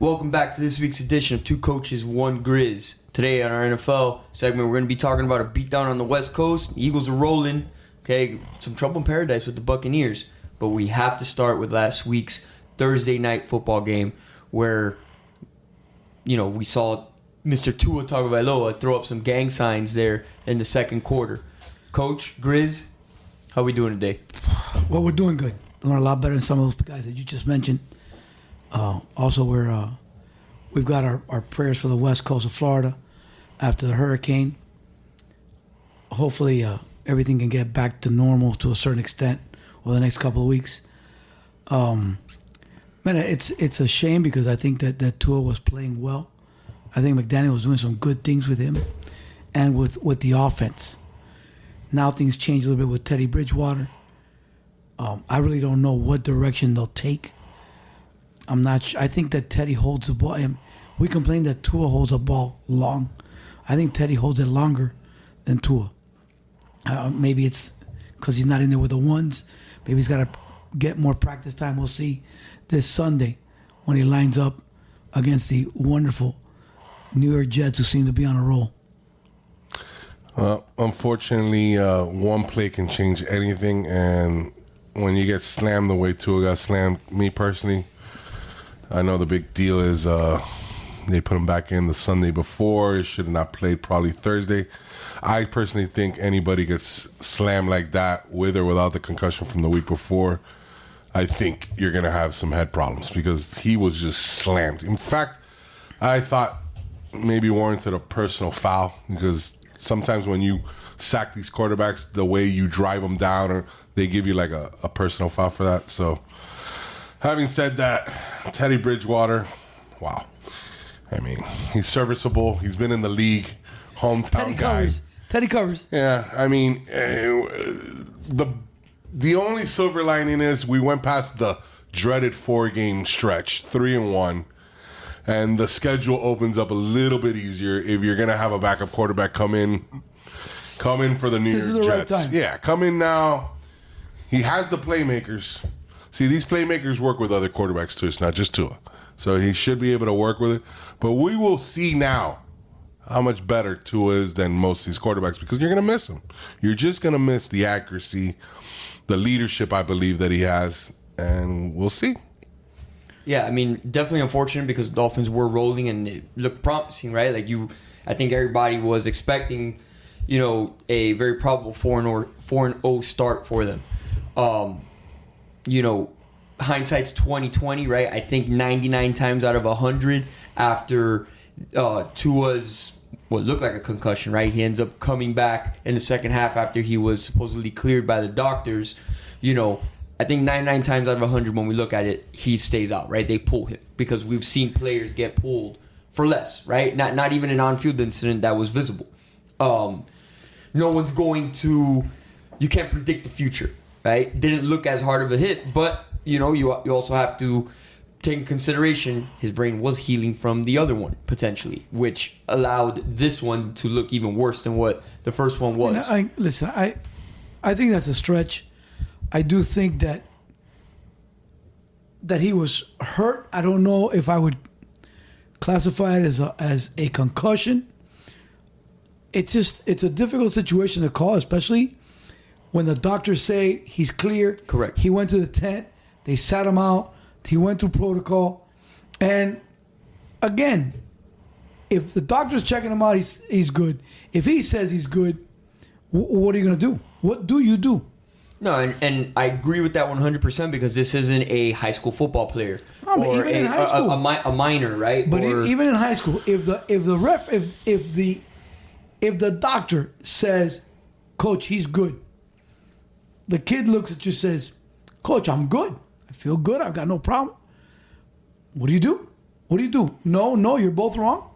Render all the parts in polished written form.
Welcome back to this week's edition of Two Coaches, One Grizz. Today on our NFL segment, we're going to be talking about a beatdown on the West Coast. The Eagles are rolling. Okay, some trouble in paradise with the Buccaneers. But we have to start with last week's Thursday night football game where, we saw Mr. Tua Tagovailoa throw up some gang signs there in the second quarter. Coach, Grizz, how we doing today? Well, we're doing good. Doing a lot better than some of those guys that you just mentioned. Also, we've got our prayers for the west coast of Florida after the hurricane. Hopefully, everything can get back to normal to a certain extent over the next couple of weeks. Man, it's a shame because I think that Tua was playing well. I think McDaniel was doing some good things with him and with the offense. Now things change a little bit with Teddy Bridgewater. I really don't know what direction they'll take. I'm not sure. I think that Teddy holds the ball. We complain that Tua holds the ball long. I think Teddy holds it longer than Tua. Maybe it's because he's not in there with the ones. Maybe he's got to get more practice time. We'll see this Sunday when he lines up against the wonderful New York Jets who seem to be on a roll. Unfortunately, one play can change anything, and when you get slammed the way Tua got slammed, me personally, I know the big deal is they put him back in the Sunday before. He should have not played probably Thursday. I personally think anybody gets slammed like that with or without the concussion from the week before, I think you're going to have some head problems because he was just slammed. In fact, I thought maybe warranted a personal foul because sometimes when you sack these quarterbacks, the way you drive them down, or they give you like a personal foul for that. So having said that, Teddy Bridgewater, wow. I mean, he's serviceable. He's been in the league, hometown guy. Teddy covers. Yeah, I mean, the only silver lining is we went past the dreaded 4-game stretch, 3-1, and the schedule opens up a little bit easier if you're gonna have a backup quarterback come in for the New York Jets. Right time. Yeah, come in now. He has the playmakers. See, these playmakers work with other quarterbacks too. It's not just Tua. So he should be able to work with it. But we will see now how much better Tua is than most of these quarterbacks because you're going to miss him. You're just going to miss the accuracy, the leadership I believe that he has, and we'll see. Yeah, I mean, definitely unfortunate because the Dolphins were rolling and it looked promising, right? I think everybody was expecting, a very probable 4-0 start for them. Hindsight's 20/20, right? I think 99 times out of 100 after Tua's what looked like a concussion, right? He ends up coming back in the second half after he was supposedly cleared by the doctors. I think 99 times out of 100 when we look at it, he stays out, right? They pull him because we've seen players get pulled for less, right? Not even an on-field incident that was visible. No one's going to... You can't predict the future, right? Didn't look as hard of a hit, but, you also have to take in consideration his brain was healing from the other one, potentially, which allowed this one to look even worse than what the first one was. I think that's a stretch. I do think that he was hurt. I don't know if I would classify it as a concussion. It's a difficult situation to call, especially when the doctors say he's clear. Correct. He went to the tent. They sat him out. He went through protocol. And again, if the doctor's checking him out, he's good. If he says he's good, what are you going to do? What do you do? No, and I agree with that 100% because this isn't a high school football player or even in high school. a minor, right? But even in high school, if the doctor says, "Coach, he's good," the kid looks at you and says, "Coach, I'm good. I feel good. I've got no problem." What do you do? What do you do? No, you're both wrong.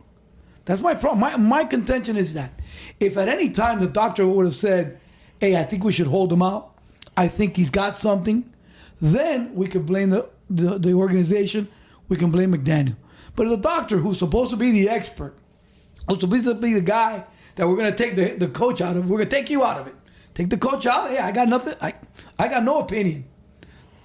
That's my problem. My contention is that if at any time the doctor would have said, "Hey, I think we should hold him out. I think he's got something," then we could blame the organization. We can blame McDaniel. But the doctor, who's supposed to be the expert, who's supposed to be the guy that we're going to take the coach out of, we're going to take you out of it. Take the coach out. Hey, I got nothing. I got no opinion.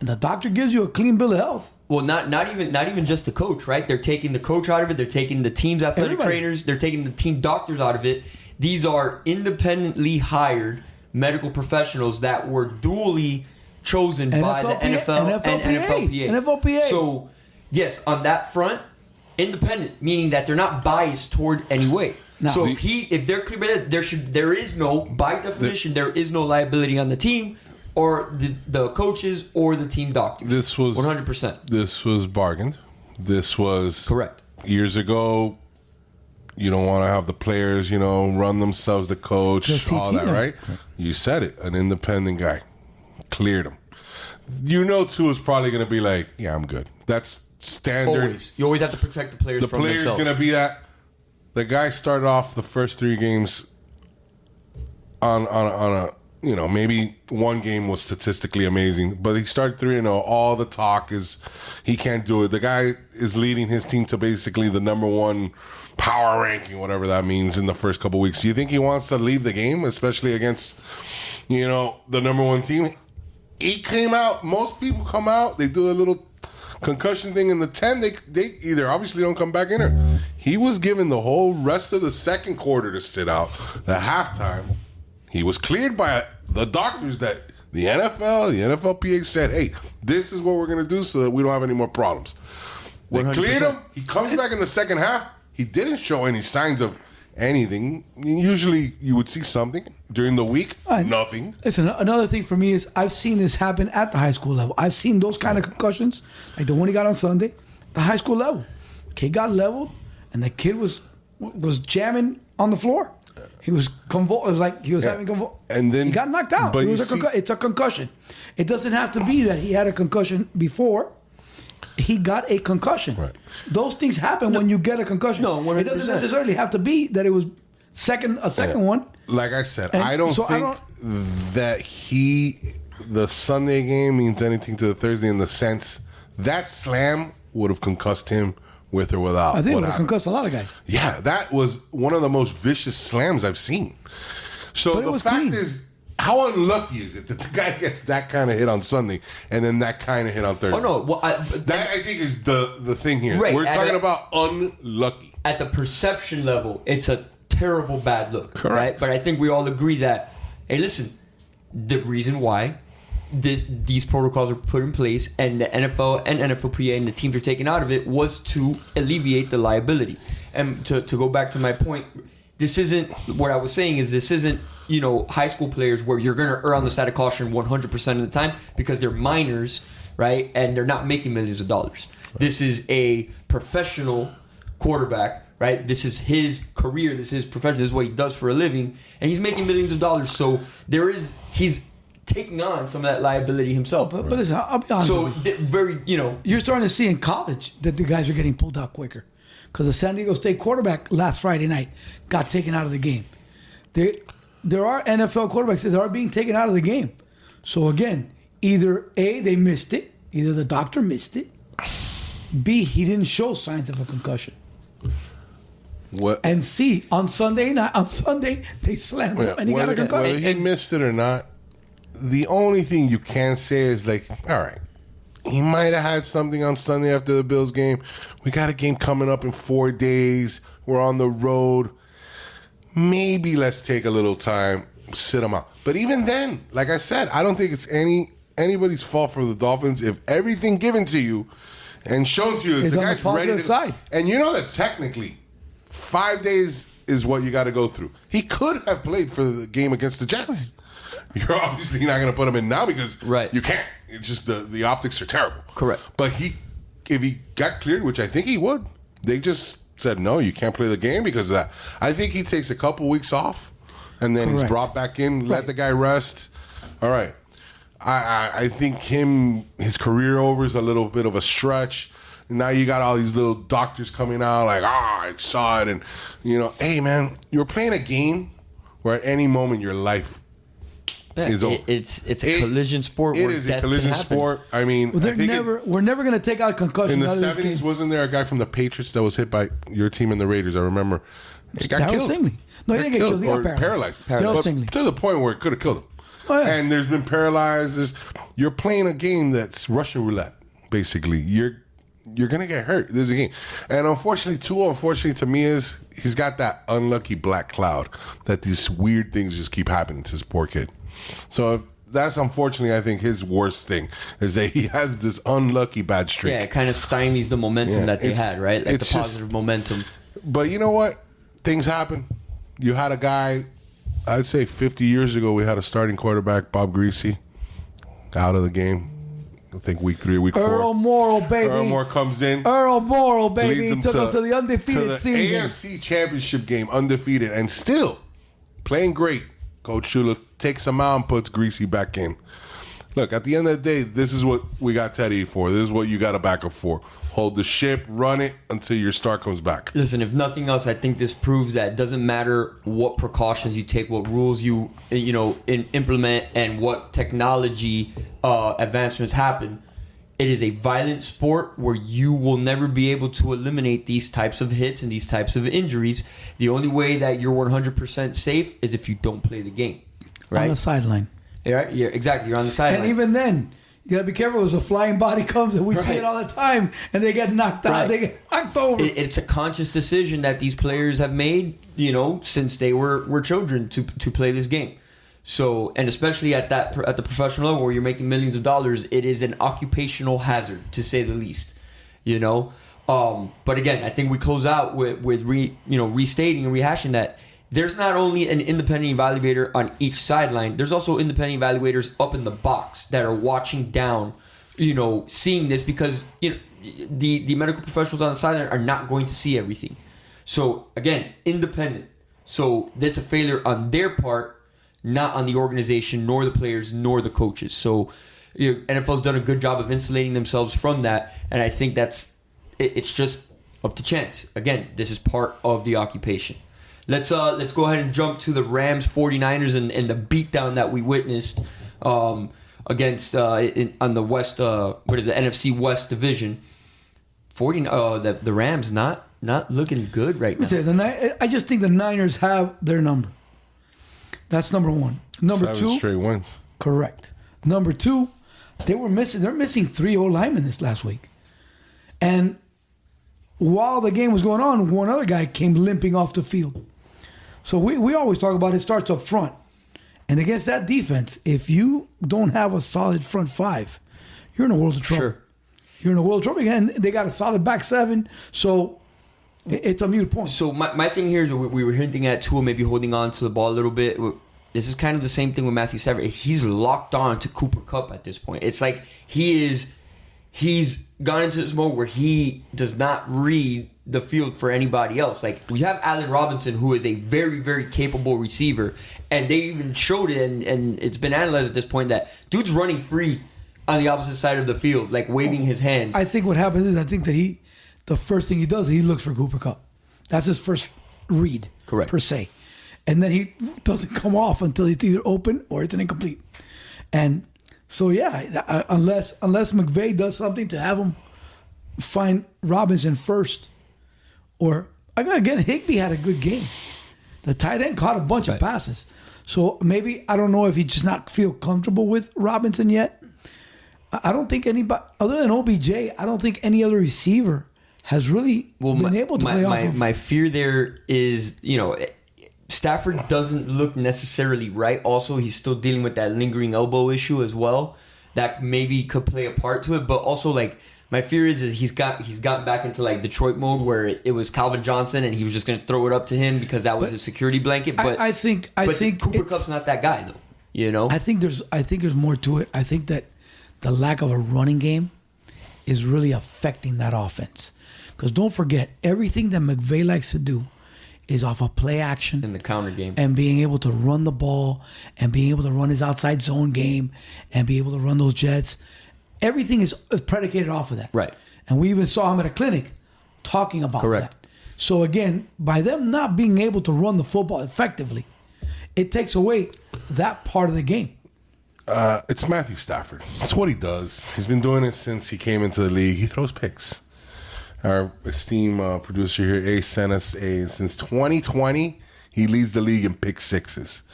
And the doctor gives you a clean bill of health. Well, not even just the coach, right? They're taking the coach out of it. They're taking the team's athletic trainers. They're taking the team doctors out of it. These are independently hired medical professionals that were duly chosen by the NFL and NFLPA. So, yes, on that front, independent, meaning that they're not biased toward any way. No. So if they're clear, there is no, by definition, there is no liability on the team or the coaches or the team doctors. This was 100%. This was bargained. This was correct. Years ago, you don't want to have the players, run themselves, the coach, all that, right? You said it. An independent guy cleared him. Tua is probably going to be like, yeah, I'm good. That's standard. Always. You always have to protect the players from themselves. The player's going to be that. The guy started off the first 3 games on a maybe one game was statistically amazing, but he started 3-0. All the talk is he can't do it. The guy is leading his team to basically the number 1 power ranking, whatever that means, in the first couple weeks. Do you think he wants to leave the game, especially against, the number 1 team? He came out. Most people come out. They do a little concussion thing in the 10. They either obviously don't come back in or he was given the whole rest of the second quarter to sit out. The halftime, he was cleared by the doctors that the NFL, the NFLPA said, hey, this is what we're going to do so that we don't have any more problems. They 100%. Cleared him. He comes back in the second half. He didn't show any signs of anything. Usually you would see something. During the week, nothing. Listen, another thing for me is I've seen this happen at the high school level. I've seen those kind of concussions, like the one he got on Sunday, the high school level. Kid got leveled, and the kid was jamming on the floor. He was It was like he was having and then he got knocked out. But it's a concussion. It doesn't have to be that he had a concussion before. He got a concussion. Right. Those things happen when you get a concussion. No, 100%. It doesn't necessarily have to be that it was a second one. Like I said, I don't think that the Sunday game means anything to the Thursday in the sense that slam would have concussed him with or without. I think it would have concussed a lot of guys. Yeah, that was one of the most vicious slams I've seen. So the fact is, how unlucky is it that the guy gets that kind of hit on Sunday and then that kind of hit on Thursday? Oh, no. Well, I think is the thing here. Right, we're talking about unlucky. At the perception level, it's a terrible bad look. Correct. Right? But I think we all agree that, hey, listen, the reason why these protocols are put in place and the NFL and NFLPA and the teams are taken out of it was to alleviate the liability. And to go back to my point, this isn't what I was saying is this isn't, high school players where you're going to err on the side of caution 100% of the time because they're minors, right? And they're not making millions of dollars. Right. This is a professional quarterback, right? This is his career. This is his profession. This is what he does for a living. And he's making millions of dollars. So he's taking on some of that liability himself. But listen, I'll be honest with you. You're starting to see in college that the guys are getting pulled out quicker. Because the San Diego State quarterback last Friday night got taken out of the game. There are NFL quarterbacks that are being taken out of the game. So again, either A, they missed it. Either the doctor missed it. B, he didn't show signs of a concussion. What? And C, on Sunday they slammed him and he got a concussion. Whether he missed it or not, the only thing you can say is like, all right, he might have had something on Sunday after the Bills game. We got a game coming up in 4 days. We're on the road. Maybe let's take a little time, sit him out. But even then, like I said, I don't think it's anybody's fault for the Dolphins if everything given to you and shown to you is the guy's ready to side. And you know that technically 5 days is what you got to go through. He could have played for the game against the Jets. You're obviously not going to put him in now because you can't. It's just the optics are terrible. Correct. But if he got cleared, which I think he would, they just said, no, you can't play the game because of that. I think he takes a couple weeks off and then he's brought back in, let the guy rest. All right. I think his career over is a little bit of a stretch. Now you got all these little doctors coming out like, I saw it. And, hey, man, you're playing a game where at any moment your life is over. It's a collision sport. It is a collision sport. I mean, we're never going to take out concussion. In the 70s, wasn't there a guy from the Patriots that was hit by your team and the Raiders? I remember. He got killed. Stingley. No, he didn't get killed. He got paralyzed. Stingley. To the point where it could have killed him. Oh, yeah. And there's been paralyzed. You're playing a game that's Russian roulette. basically. You're gonna get hurt. There's a game, and unfortunately, to me, is he's got that unlucky black cloud that these weird things just keep happening to this poor kid. So if that's unfortunately, I think his worst thing is that he has this unlucky bad streak. Yeah, it kind of stymies the momentum that they had, right? Like the positive momentum. But you know what? Things happen. You had a guy, I'd say 50 years ago, we had a starting quarterback, Bob Greasy, out of the game. I think week 3, week 4. Earl Morrall, baby. Earl Morrall comes in. Earl Morrall, baby. Leads He took him to the undefeated to the season. AFC Championship game, undefeated, and still playing great. Coach Shula takes him out and puts Greasy back in. Look, at the end of the day, this is what we got Teddy for. This is what you got a backup for. Hold the ship, run it until your star comes back. Listen, if nothing else, I think this proves that it doesn't matter what precautions you take, what rules you implement, and what technology advancements happen. It is a violent sport where you will never be able to eliminate these types of hits and these types of injuries. The only way that you're 100% safe is if you don't play the game, right? On the sideline. Yeah, exactly. You're on the sideline. And even then, you got to be careful as a flying body comes, and we see it all the time, and they get knocked out. They get knocked over. It's a conscious decision that these players have made, since they were children to play this game. So, and especially at the professional level where you're making millions of dollars, it is an occupational hazard, to say the least. But again, I think we close out with restating and rehashing that there's not only an independent evaluator on each sideline, there's also independent evaluators up in the box that are watching down, seeing this, because the medical professionals on the sideline are not going to see everything. So again, independent. So that's a failure on their part, not on the organization, nor the players, nor the coaches. So NFL's done a good job of insulating themselves from that, and I think it's just up to chance. Again, this is part of the occupation. Let's go ahead and jump to the Rams 49ers and the beatdown that we witnessed against on the West. What is the NFC West division? The Rams not looking good right now. I just think the Niners have their number. That's number one. Number 7 two, straight wins. Correct. Number 2, they're missing 3 O-linemen this last week. And while the game was going on, one other guy came limping off the field. So we always talk about it starts up front. And against that defense, if you don't have a solid front 5, you're in a world of trouble. Sure. You're in a world of trouble. And they got a solid back 7, so it's a mute point. So my thing here is we were hinting at Tua maybe holding on to the ball a little bit. This is kind of the same thing with Matthew Stafford. He's locked on to Cooper Kupp at this point. It's like he's gone into this mode where he does not read the field for anybody else. Like, we have Allen Robinson, who is a very, very capable receiver, and they even showed it, and it's been analyzed at this point that dude's running free on the opposite side of the field, like waving his hands. I think what happens is that the first thing he does is he looks for Cooper Kupp. That's his first read, correct, per se. And then he doesn't come off until it's either open or it's an incomplete. And so, yeah, unless McVay does something to have him find Robinson first, or again, Higbee had a good game. The tight end caught a bunch of passes. So maybe, I don't know if he just not feel comfortable with Robinson yet. I don't think anybody, other than OBJ, I don't think any other receiver has really been able to play off of. My fear there is, Stafford doesn't look necessarily right. Also, he's still dealing with that lingering elbow issue as well. That maybe could play a part to it. But also, my fear is he's gotten back into Detroit mode where it was Calvin Johnson and he was just going to throw it up to him because that was his security blanket. But I think Cooper Kupp's not that guy though. I think there's more to it. I think that the lack of a running game is really affecting that offense. Because don't forget, everything that McVay likes to do is off of play action. In the counter game. And being able to run the ball and being able to run his outside zone game and be able to run those jets. Everything is predicated off of that. Right. And we even saw him at a clinic talking about Correct. that. So again, by them not being able to run the football effectively, it takes away that part of the game. It's Matthew Stafford. That's what he does. He's been doing it since he came into the league. He throws picks. Our esteemed producer here, Ace, sent us since 2020, He leads the league in pick sixes.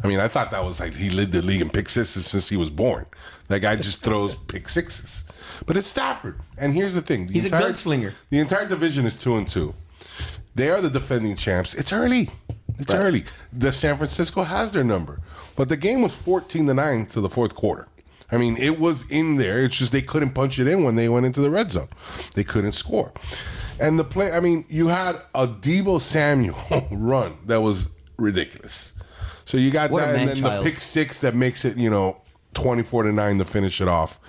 I mean, I thought that was like he led the league in pick sixes since he was born. That guy just throws pick sixes. But it's Stafford. And here's the thing. He's a gunslinger. The entire division is 2-2. They are the defending champs. It's early. It's early. The San Francisco has their number. But the game was 14-9 to the fourth quarter. I mean, it was in there. It's just they couldn't punch it in when they went into the red zone. They couldn't score. And the play, I mean, you had a Deebo Samuel run that was ridiculous. So you got that, and then the pick six that makes it, 24-9 to finish it off.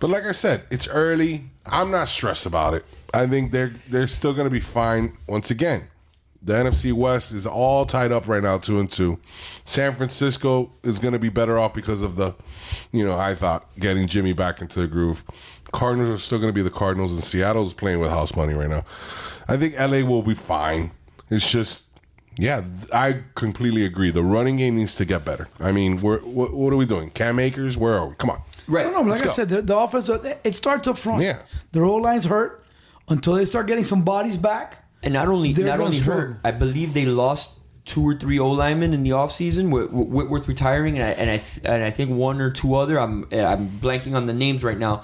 But like I said, it's early. I'm not stressed about it. I think they're still going to be fine. Once again, the NFC West is all tied up right now, 2-2. San Francisco is going to be better off because of the, I thought, getting Jimmy back into the groove. Cardinals are still going to be the Cardinals, and Seattle's playing with house money right now. I think LA will be fine. It's just, I completely agree. The running game needs to get better. I mean, what are we doing? Cam Akers, where are we? Come on. Right. No, like I said, the offense, it starts up front. Yeah. Their O-line's hurt until they start getting some bodies back. And not only hurt, I believe they lost 2 or 3 O-linemen in the offseason, with Whitworth retiring, and I think 1 or 2 other. I'm blanking on the names right now.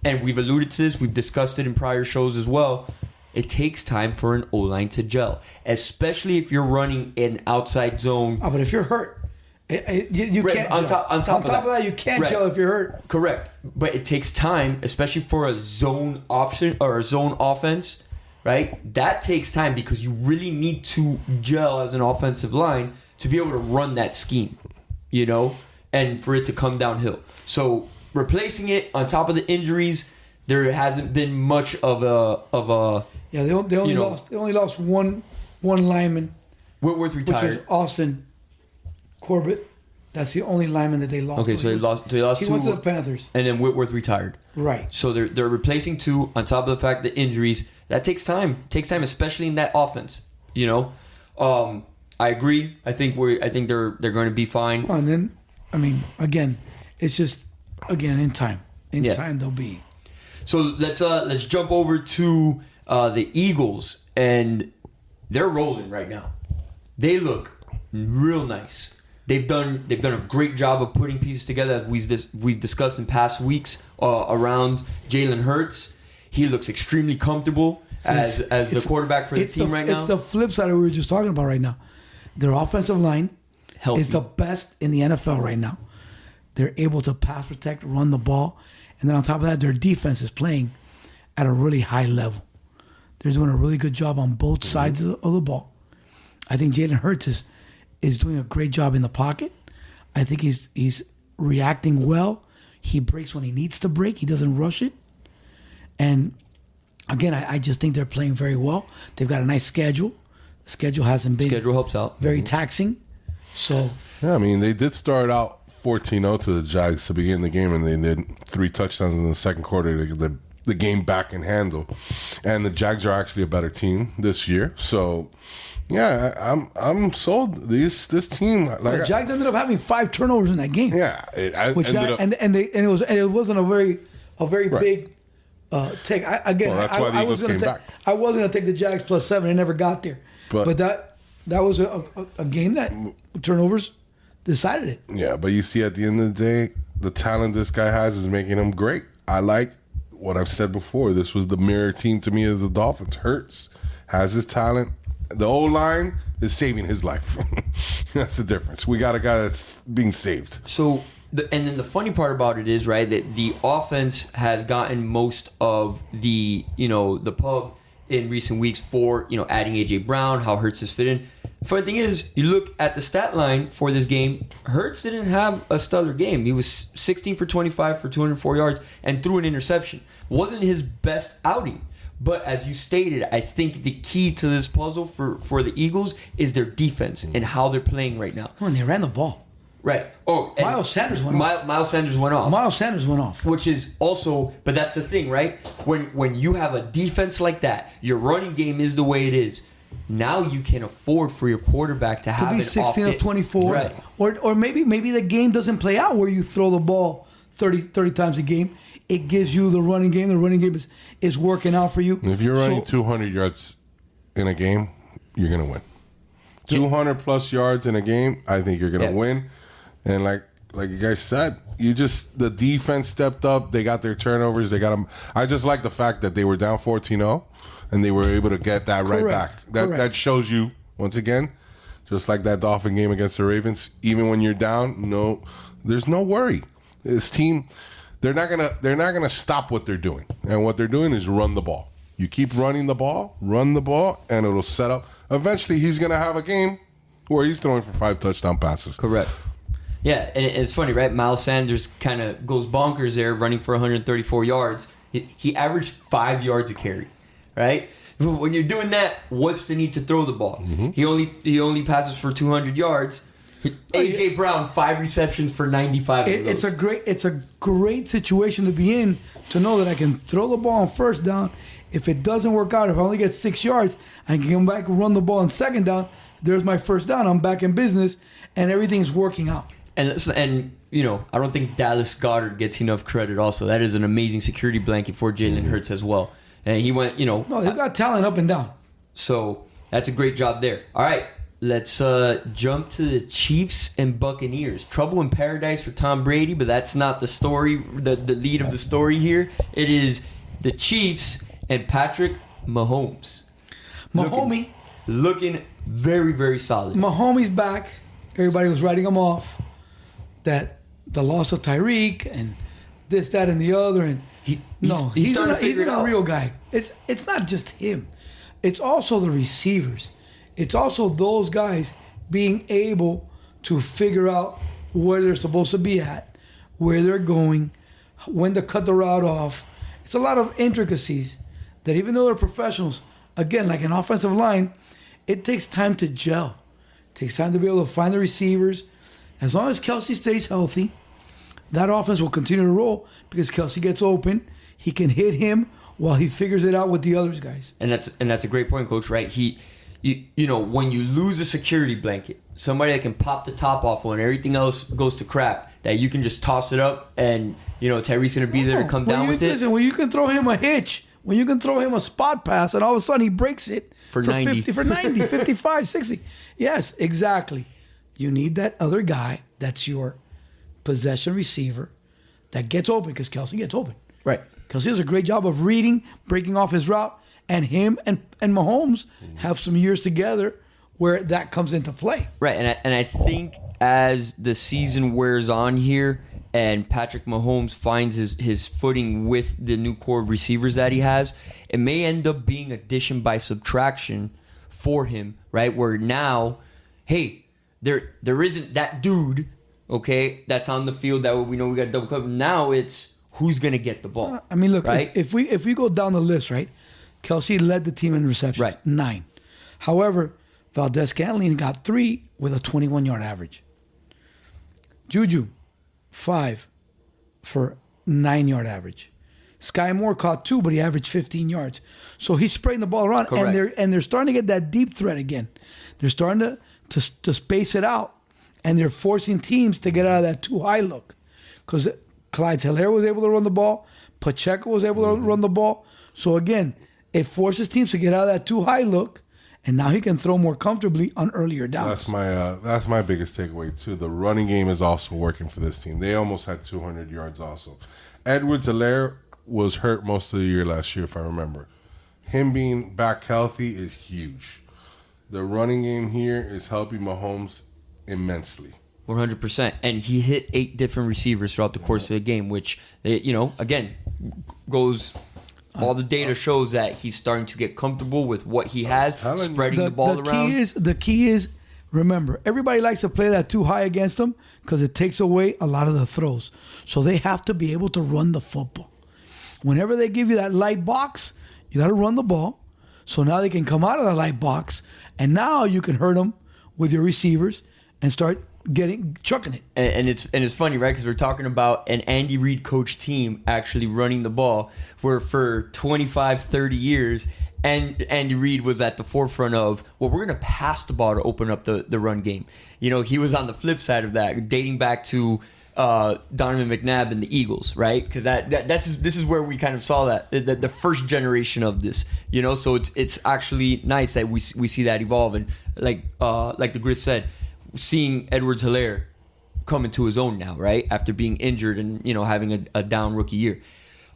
And we've alluded to this. We've discussed it in prior shows as well. It takes time for an O-line to gel, especially if you're running an outside zone. Oh, but if you're hurt, you can't. On top of that, you can't gel if you're hurt. Correct. But it takes time, especially for a zone option or a zone offense, right? That takes time because you really need to gel as an offensive line to be able to run that scheme, and for it to come downhill. So replacing it on top of the injuries, there hasn't been much of a. Yeah, they only lost one lineman. Whitworth retired. Which is Austin Corbett. That's the only lineman that they lost. Okay, so they lost. He went to the Panthers, and then Whitworth retired. Right. So they're replacing 2 on top of the fact that injuries. That takes time. It takes time, especially in that offense. I agree. I think they're going to be fine. Well, and then, again, it's just in time. In time they'll be. So let's jump over to the Eagles, and they're rolling right now. They look real nice. They've done a great job of putting pieces together. We've discussed in past weeks around Jalen Hurts. He looks extremely comfortable as the quarterback for the team right now. It's the flip side of what we were just talking about right now. Their offensive line is the best in the NFL right now. They're able to pass protect, run the ball, and then on top of that, their defense is playing at a really high level. They're doing a really good job on both sides of the ball. I think Jalen Hurts is doing a great job in the pocket. I think he's reacting well. He breaks when he needs to break. He doesn't rush it. And again, I just think they're playing very well. They've got a nice schedule. The schedule hasn't been helps out. Very taxing. So they did start out 14-0 to the Jags to begin the game, and they did 3 touchdowns in the second quarter to get the game back in handle. And the Jags are actually a better team this year. So I'm sold. This team, the Jags ended up having 5 turnovers in that game. Yeah, it wasn't a very big take. That's why the Eagles came back. I was going to take the Jags +7. It never got there. But that was a game that turnovers decided it. Yeah, but you see, at the end of the day, the talent this guy has is making him great. I like what I've said before. This was the mirror team to me of the Dolphins. Hurts has his talent. The O-line is saving his life. That's the difference. We got a guy that's being saved. So, and then the funny part about it is, right, that the offense has gotten most of the pub in recent weeks for, adding A.J. Brown, how Hurts has fit in. The funny thing is, you look at the stat line for this game, Hurts didn't have a stellar game. He was 16 for 25 for 204 yards and threw an interception. Wasn't his best outing. But as you stated, I think the key to this puzzle for the Eagles is their defense and how they're playing right now. When they ran the ball. Right. Oh, Miles Sanders went off. Miles Sanders went off. Miles Sanders went off. Which is also, but that's the thing, right? When you have a defense like that, your running game is the way it is. Now you can afford for your quarterback to have be 16 of 24. Right. Or maybe the game doesn't play out where you throw the ball 30 times a game. It gives you the running game. The running game is working out for you. If you're running 200 yards in a game, you're going to win. 200 plus yards in a game, I think you're going to win. And like you guys said, the defense stepped up. They got their turnovers. They got them. I just like the fact that they were down 14-0 and they were able to get that right back. That shows you, once again, just like that Dolphin game against the Ravens, even when you're down, there's no worry. This team, they're not gonna stop what they're doing. And what they're doing is run the ball. You keep running the ball, and it'll set up. Eventually, he's going to have a game where he's throwing for 5 touchdown passes. Correct. Yeah, and it's funny, right? Miles Sanders kind of goes bonkers there, running for 134 yards. He averaged 5 yards a carry, right? When you're doing that, what's the need to throw the ball? Mm-hmm. He only passes for 200 yards. A.J. Brown, 5 receptions for 95 of those. It's a great situation to be in, to know that I can throw the ball on first down. If it doesn't work out, if I only get 6 yards, I can come back and run the ball on second down. There's my first down. I'm back in business, and everything's working out. And I don't think Dallas Goedert gets enough credit also. That is an amazing security blanket for Jalen Hurts as well. And he went, No, they've got talent up and down. So that's a great job there. All right, let's jump to the Chiefs and Buccaneers. Trouble in paradise for Tom Brady, but that's not the story, the lead of the story here. It is the Chiefs and Patrick Mahomes. Looking very, very solid. Mahomes back. Everybody was writing him off. That the loss of Tyreek and this, that, and the other. And he's a real guy. It's not just him. It's also the receivers. It's also those guys being able to figure out where they're supposed to be at, where they're going, when to cut the route off. It's a lot of intricacies that even though they're professionals, again, like an offensive line, it takes time to gel. It takes time to be able to find the receivers. As long as Kelsey stays healthy, that offense will continue to roll because Kelsey gets open. He can hit him while he figures it out with the other guys. And that's a great point, Coach, right? When you lose a security blanket, somebody that can pop the top off when everything else goes to crap, that you can just toss it up and, Tyreek's going to be there to come down with it. Listen, when you can throw him a hitch, when you can throw him a spot pass and all of a sudden he breaks it for 90. 50, for 90, 55, 60. Yes, exactly. You need that other guy that's your possession receiver that gets open because Kelsey gets open. Right. Kelsey does a great job of reading, breaking off his route, and him and Mahomes have some years together where that comes into play. Right, and I think as the season wears on here and Patrick Mahomes finds his footing with the new core of receivers that he has, it may end up being addition by subtraction for him, right? Where now, hey, there isn't that dude, okay, that's on the field that we know we got double cover. Now it's who's going to get the ball. I mean, look, right? if we go down the list, right? Kelsey led the team in receptions, right. 9. However, Valdez-Scantling got 3 with a 21-yard average. Juju, 5 for 9-yard average. Sky Moore caught 2, but he averaged 15 yards. So he's spraying the ball around, correct. and they're starting to get that deep threat again. They're starting to space it out, and they're forcing teams to get out of that too high look. Because Clyde Hilaire was able to run the ball, Pacheco was able to run the ball. So again, it forces teams to get out of that too high look, and now he can throw more comfortably on earlier downs. That's my biggest takeaway too. The running game is also working for this team. They almost had 200 yards also. Edwards-Helaire was hurt most of the year last year, if I remember. Him being back healthy is huge. The running game here is helping Mahomes immensely. 100%. And he hit 8 different receivers throughout the course of the game, which, again, goes... All the data shows that he's starting to get comfortable with what he has, spreading the ball around. The key is, remember, everybody likes to play that too high against them because it takes away a lot of the throws. So they have to be able to run the football. Whenever they give you that light box, you got to run the ball. So now they can come out of the light box, and now you can hurt them with your receivers and start chucking it. And it's funny, right? Because we're talking about an Andy Reid coach team actually running the ball for 25, 30 years. And Andy Reid was at the forefront of, we're going to pass the ball to open up the run game. He was on the flip side of that, dating back to Donovan McNabb and the Eagles, right? Because this is where we kind of saw that the first generation of this, you know. So it's actually nice that we see that evolve, and like the Grizz said, seeing Edwards-Helaire come into his own now, right, after being injured and having a down rookie year.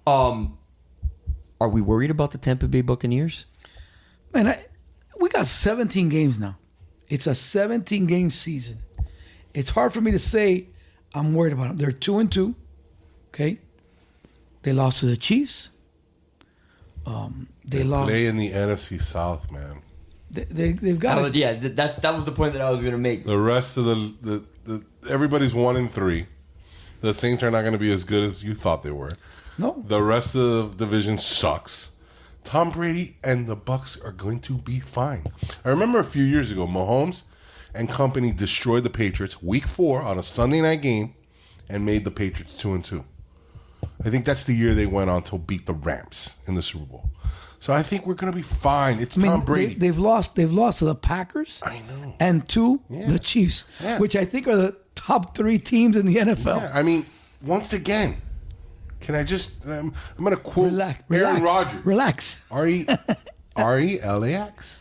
Are we worried about the Tampa Bay Buccaneers? Man, we got 17 games now. It's a 17-game season. It's hard for me to say I'm worried about them. They're 2-2. Okay, they lost to the Chiefs. They lost. Play in the NFC South, man. They've got. That was the point that I was going to make. The rest of the everybody's 1-3. The Saints are not going to be as good as you thought they were. No. The rest of the division sucks. Tom Brady and the Bucks are going to be fine. I remember a few years ago, Mahomes and company destroyed the Patriots week 4 on a Sunday night game and made the Patriots 2-2. I think that's the year they went on to beat the Rams in the Super Bowl. So I think we're going to be fine. It's Tom Brady. They've lost to the Packers. I know. And the Chiefs, which I think are the top 3 teams in the NFL. Yeah, I mean, once again, can I just? I'm going to quote Aaron Rodgers. Relax. R-E-L-A-X.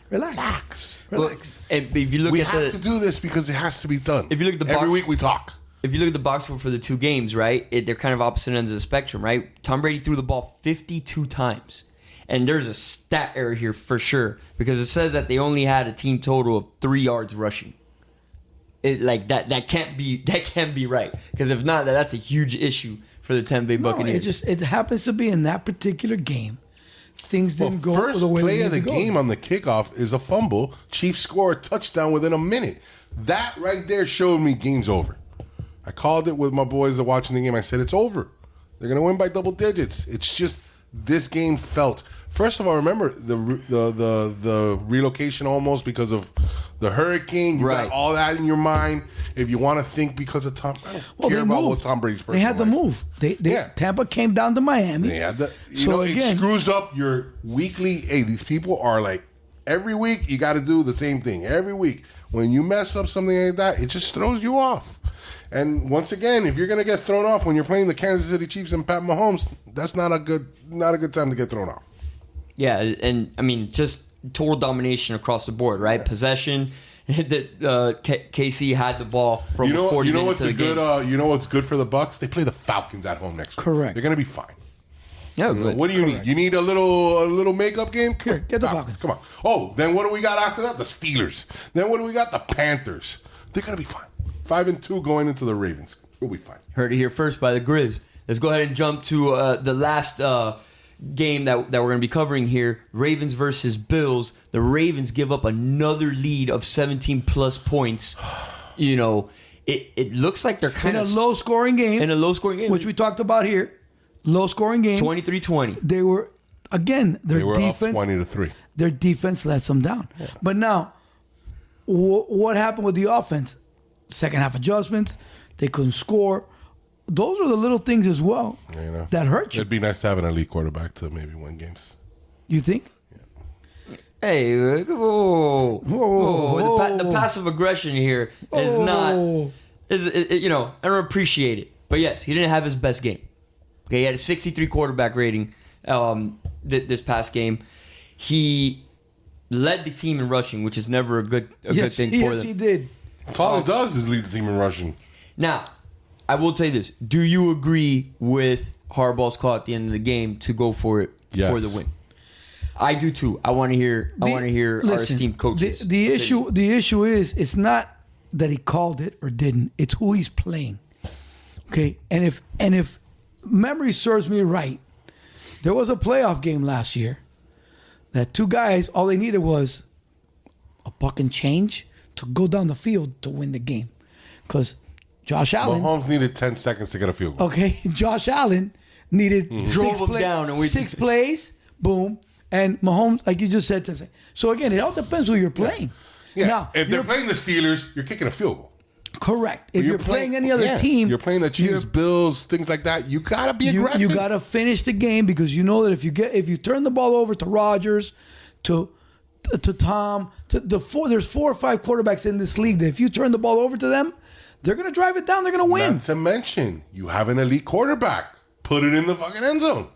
Relax. Well, if you look we have to do this because it has to be done. If you look at the every box, week we talk. If you look at the box score for the 2 games, right, they're kind of opposite ends of the spectrum, right? Tom Brady threw the ball 52 times. And there's a stat error here for sure because it says that they only had a team total of 3 yards rushing. That can't be right, because if not, that's a huge issue for the Tampa Bay Buccaneers. It happens to be in that particular game. Things didn't go first the way play they of the need to go. game on the kickoff is a fumble. Chiefs score a touchdown within a minute. That right there showed me game's over. I called it with my boys that watching the game. I said it's over. They're gonna win by double digits. It's just this game felt. First of all, remember the relocation almost because of the hurricane. You got all that in your mind. If you want to think because of Tom, I don't care about what Tom Brady's personal They had to move. Tampa came down to Miami. They had the. It screws up your weekly. Hey, these people are like every week you got to do the same thing every week. When you mess up something like that, it just throws you off. And once again, if you're gonna get thrown off when you're playing the Kansas City Chiefs and Pat Mahomes, that's not a good time to get thrown off. Yeah, and I mean just total domination across the board, right? Yeah. Possession. KC had the ball for 40 minutes of the game. You know what's good for the Bucks? They play the Falcons at home next week. Correct. They're gonna be fine. Yeah, what do you need? You need a little makeup game? Here, get the Falcons. Come on. Oh, then what do we got after that? The Steelers. Then what do we got? The Panthers. They're gonna be fine. 5-2 going into the Ravens. We'll be fine. Heard it here first by the Grizz. Let's go ahead and jump to the last game that we're going to be covering here. Ravens versus Bills. The Ravens give up another lead of 17 plus points. It looks like they're kind of in a low scoring game. Which we talked about here. Low scoring game. 23-20. They were again their defense up 20-3. Their defense lets them down. Yeah. But now what happened with the offense? Second half adjustments. They couldn't score. Those are the little things as well that hurt you. It'd be nice to have an elite quarterback to maybe win games. You think? Yeah. Hey, whoa. The passive aggression here is not. I don't appreciate it. But yes, he didn't have his best game. Okay, he had a 63 quarterback rating this past game. He led the team in rushing, which is never a good thing for them. Yes, he did. That's all he does is lead the team in rushing. Now, I will tell you this. Do you agree with Harbaugh's call at the end of the game to go for it for the win? I do too. I want to hear our esteemed coaches. The issue is it's not that he called it or didn't. It's who he's playing. Okay? And if memory serves me right, there was a playoff game last year that 2 guys, all they needed was a buck and change to go down the field to win the game. Because Josh Allen... Mahomes needed 10 seconds to get a field goal. Okay, Josh Allen needed 6 plays, boom, and Mahomes, like you just said, 10 seconds. So again, it all depends who you're playing. Yeah. Now, if they're playing the Steelers, you're kicking a field goal. Correct. If you're playing any other team... You're playing the Chiefs, Bills, things like that, you got to be aggressive. You got to finish the game because you know that if you turn the ball over to Rodgers, to Tom, there's 4 or 5 quarterbacks in this league that if you turn the ball over to them, they're going to drive it down. They're going to win. Not to mention, you have an elite quarterback. Put it in the fucking end zone.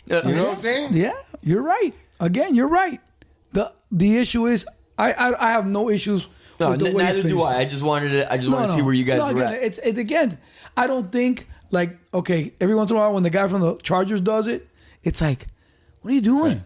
You know what I'm saying? Yeah, you're right. Again, you're right. The issue is I have no issues. No, with the way neither he do finished. I. I just wanted to see where you guys were again, at. Again, I don't think like every once in a while when the guy from the Chargers does it, it's like, what are you doing? Right.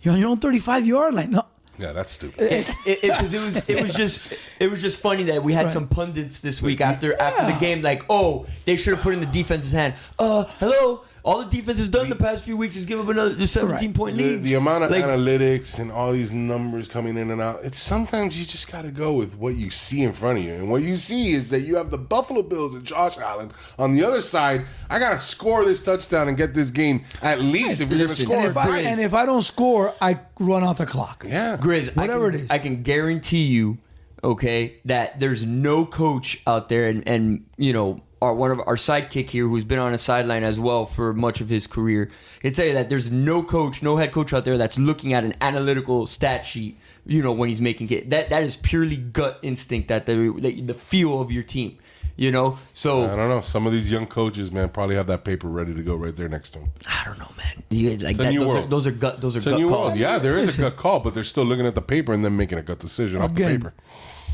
You're on your own 35-yard line. No. Yeah, that's stupid. Because it was just funny that we had some pundits this week after the game like, oh, they should have put in the defense's hand. Hello, all the defense has done the past few weeks is give up another 17-point leads. The amount of analytics and all these numbers coming in and out, it's sometimes you just got to go with what you see in front of you. And what you see is that you have the Buffalo Bills and Josh Allen. On the other side, I got to score this touchdown and get this game at least if you're going to score. And if I don't score, I run out the clock. Yeah. Grizz, whatever it is. I can guarantee you, okay, that there's no coach out there and you know, one of our sidekick here who's been on a sideline as well for much of his career, can say that there's no head coach out there that's looking at an analytical stat sheet, you know, when he's making it. That is purely gut instinct, that the feel of your team, you know. So I don't know. Some of these young coaches, man, probably have that paper ready to go right there next to them. I don't know, man. Like that, those are gut calls. World. Yeah, there is a gut call, but they're still looking at the paper and then making a gut decision off the paper.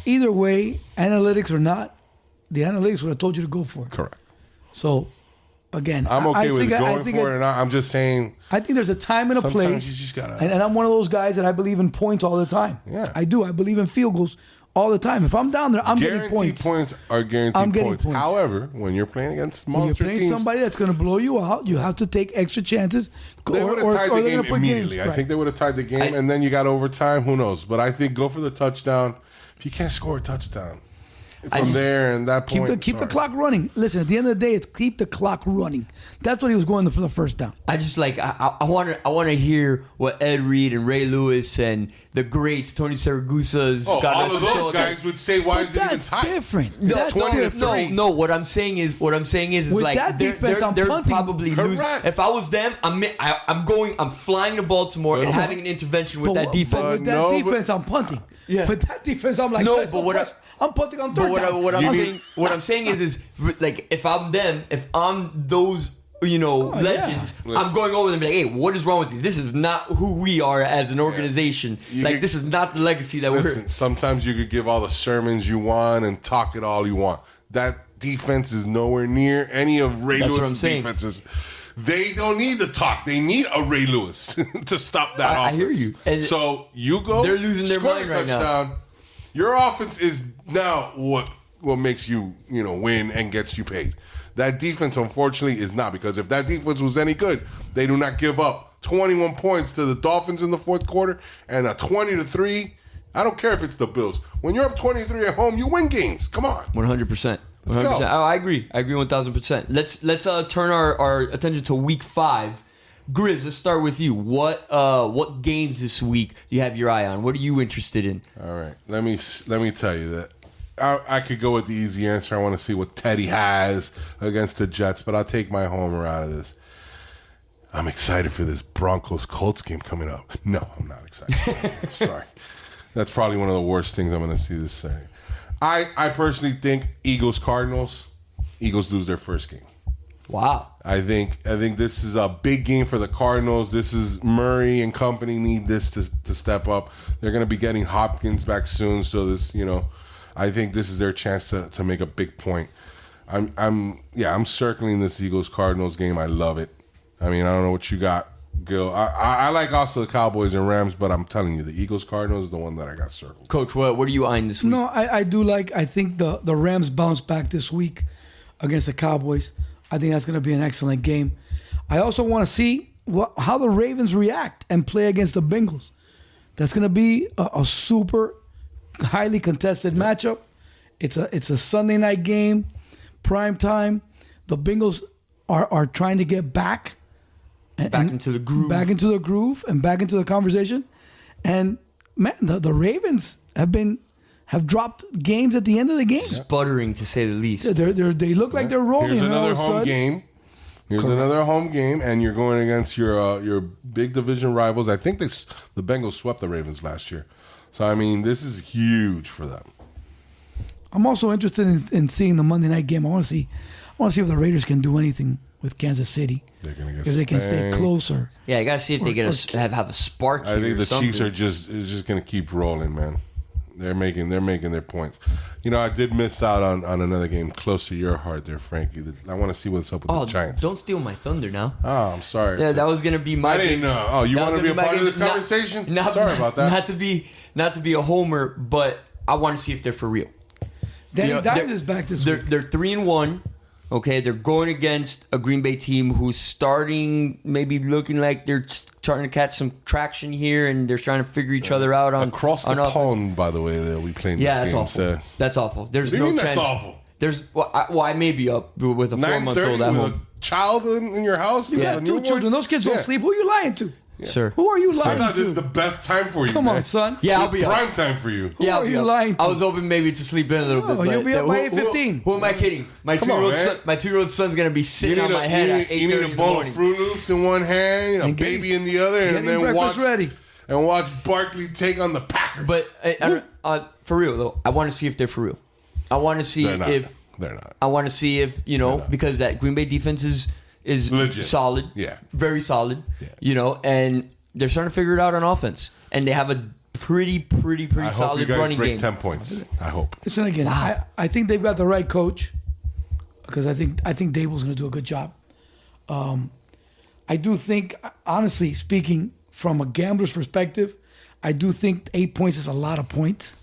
Either way, analytics or not, the analytics would have told you to go for it. Correct. So, again, I'm okay with going for it or not. I'm just saying. I think there's a time and a place. You just gotta, and I'm one of those guys that I believe in points all the time. Yeah. I do. I believe in field goals all the time. If I'm down there, I'm getting points. Points are guaranteed points. However, when you're playing against monster teams, somebody that's going to blow you out, you have to take extra chances. They would have tied the game immediately. I think they would have tied the game, and then you got overtime. Who knows? But I think go for the touchdown. If you can't sscore a touchdown from there and that point, keep the clock running. Listen, at the end of the day, it's keep the clock running. That's what he was going for the first down. I just like I want to hear what Ed Reed and Ray Lewis and the greats, Tony Saragusa's. All of those guys would say, "Why is it even tight?" Different. That's 20-3. No. What I'm saying is with like that defense, they're punting. probably losing. If I was them, I'm flying to Baltimore and having an intervention with that defense. With that defense, I'm punting. Yeah. With that defense, I'm like, no, but I'm punting on third down. What I'm saying is like if I'm them, if I'm those, you know, legends, yeah. I'm going over them and be like, hey, what is wrong with you? This is not who we are as an organization. This is not the legacy that we're. Sometimes you could give all the sermons you want and talk it all you want. That defense is nowhere near any of Ray Lewis' defenses. They don't need the talk. They need a Ray Lewis to stop that offense. I hear you. And so you go. They're losing their mind right now. Your offense is now what makes you win and gets you paid. That defense, unfortunately, is not, because if that defense was any good, they do not give up 21 points to the Dolphins in the fourth quarter and a 20-3. I don't care if it's the Bills. When you're up 23 at home, you win games. Come on. 100%. Let's go. Oh, I agree 1,000%. Let's turn our attention to week 5. Grizz, let's start with you. What games this week do you have your eye on? What are you interested in? All right, let me tell you that I could go with the easy answer. I want to see what Teddy has against the Jets, but I'll take my homer out of this. I'm excited for this Broncos-Colts game coming up. No, I'm not excited. Sorry. That's probably one of the worst things I'm going to see this Saturday. I personally think Eagles-Cardinals. Eagles lose their first game. Wow. I think this is a big game for the Cardinals. This is Murray and company need this to step up. They're going to be getting Hopkins back soon, so this, I think this is their chance to make a big point. I'm circling this Eagles-Cardinals game. I love it. I mean, I don't know what you got, Gil. I like also the Cowboys and Rams, but I'm telling you, the Eagles-Cardinals is the one that I got circled. Coach, what are you eyeing this week? No, I think the Rams bounce back this week against the Cowboys. I think that's going to be an excellent game. I also want to see how the Ravens react and play against the Bengals. That's going to be a super highly contested matchup. It's a Sunday night game, prime time. The Bengals are trying to get back into the groove, and back into the conversation. And man, the Ravens have dropped games at the end of the game. Sputtering, to say the least. They look like they're rolling. Here's another home game. Another home game, and you're going against your big division rivals. I think the Bengals swept the Ravens last year. So, I mean, this is huge for them. I'm also interested in seeing the Monday night game. I want to see if the Raiders can do anything with Kansas City. They're gonna get if they can stay closer. Yeah, you gotta see if they have a spark. I think the something. Chiefs are just gonna keep rolling, man. They're making their points. You know, I did miss out on another game close to your heart there, Frankie. I want to see what's up with the Giants. Don't steal my thunder now. Oh, I'm sorry. Yeah, that was gonna be my. I didn't know. Oh, you want to be a part of this conversation? Sorry about that. Not to be a homer, but I want to see if they're for real. Danny Dimes is back this week. They're 3-1. Okay, they're going against a Green Bay team who's starting, maybe looking like they're trying to catch some traction here, and they're trying to figure each other out on across the pond. By the way, that we playing this game. That's awful. So. That's awful. There's what do you no mean chance. That's awful. There's I may be up with a 4-month-old at with home. a child in your house. You got 2 children. Those kids don't sleep. Who are you lying to? Yeah. Sir. Who are you lying to? I thought this is the best time for you. Come man. on, son. Yeah, I'll be prime up. time for you. Who are you lying to? I was hoping maybe to sleep in a little bit. But you'll be up by 8:15. Who am I kidding? My 2-year-old son's gonna be sitting on my head at 8:30 You need a bowl of Fruit Loops in one hand, a baby in the other, and then watch Barkley take on the Packers. But for real though, I want to see if they're for real. I want to see if they're not. I want to see if because that Green Bay defense is legit. Solid. Yeah, very solid. Yeah. And they're starting to figure it out on offense, and they have a pretty solid running game. 10 points. I hope. Listen again. Wow. I think they've got the right coach because I think Dable's going to do a good job. I do think, honestly speaking, from a gambler's perspective, I do think 8 points is a lot of points.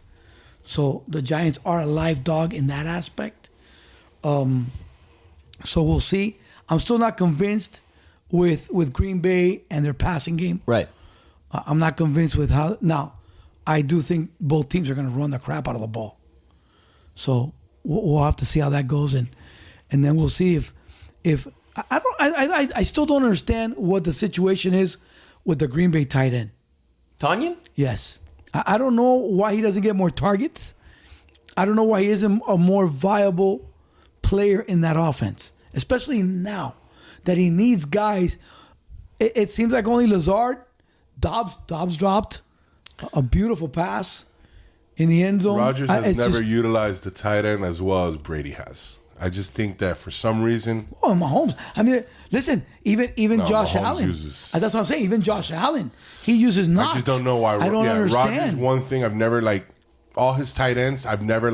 So the Giants are a live dog in that aspect. So we'll see. I'm still not convinced with Green Bay and their passing game. Right. I'm not convinced with how. Now, I do think both teams are going to run the crap out of the ball. So we'll have to see how that goes, and then we'll see if I still don't understand what the situation is with the Green Bay tight end. Tanyan? Yes. I don't know why he doesn't get more targets. I don't know why he isn't a more viable player in that offense, especially now that he needs guys. It seems like only Lazard, Dobbs dropped a beautiful pass in the end zone. Rodgers has never utilized the tight end as well as Brady has. I just think that for some reason. Oh, Mahomes. I mean, listen, even Josh Mahomes Allen. Uses, that's what I'm saying. Even Josh Allen, he uses knots. I just don't know why. I don't understand. Rodgers, one thing I've never all his tight ends. I've never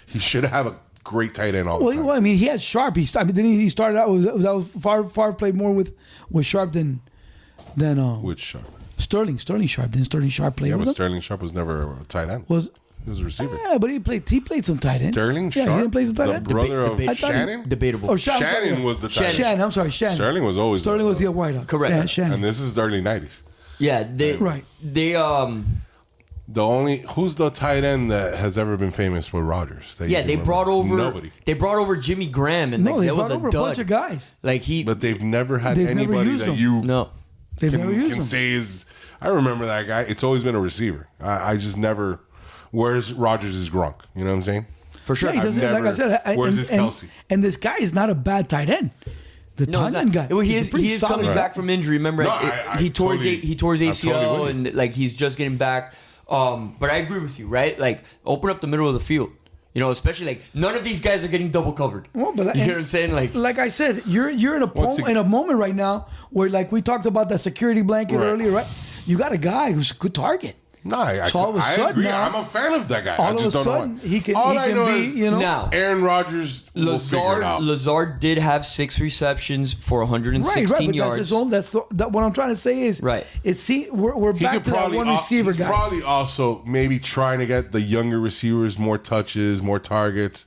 he should have a great tight end all the time. Well, I mean, he had Sharp. He started out with Favre played more with Sharp than with Sharp. Sterling Sharp. Didn't Sterling Sharp play? Yeah, with but him? Sterling Sharp was never a tight end. He was a receiver. Yeah, but he played some tight end. Sterling Sharp, he didn't play some tight end. The brother of Shannon. Debatable. Oh, Shannon was the tight end. Shannon. I'm sorry, Shannon. Sterling was always. Sterling was the wideout. Correct. Yeah, Shannon. And this is the early '90s. Yeah, Who's the tight end that has ever been famous for Rodgers? They brought over nobody. They brought over Jimmy Graham, and they that was brought over a dud. bunch of guys. But they've never had anybody that you can say is. I remember that guy. It's always been a receiver. I just never. Where's Rodgers is Gronk? You know what I'm saying? For sure. Yeah, like I said, where's his Kelsey? And this guy is not a bad tight end. The Tanyan guy. Well, he is coming back from injury. Remember, he tore his ACL, and he's just getting back. But I agree with you, right? Open up the middle of the field. Especially none of these guys are getting double covered. Well, but you know what I'm saying? Like I said, you're in a moment right now where we talked about that security blanket earlier, right? You got a guy who's a good target. No, I agree. Now, I'm a fan of that guy. All I just of a don't sudden, know he can be. Now, Aaron Rodgers will figure it out. Lazard did have 6 receptions for 116 yards. That's his own. What I'm trying to say is, right. We're back to that one receiver guy. He's probably also maybe trying to get the younger receivers more touches, more targets.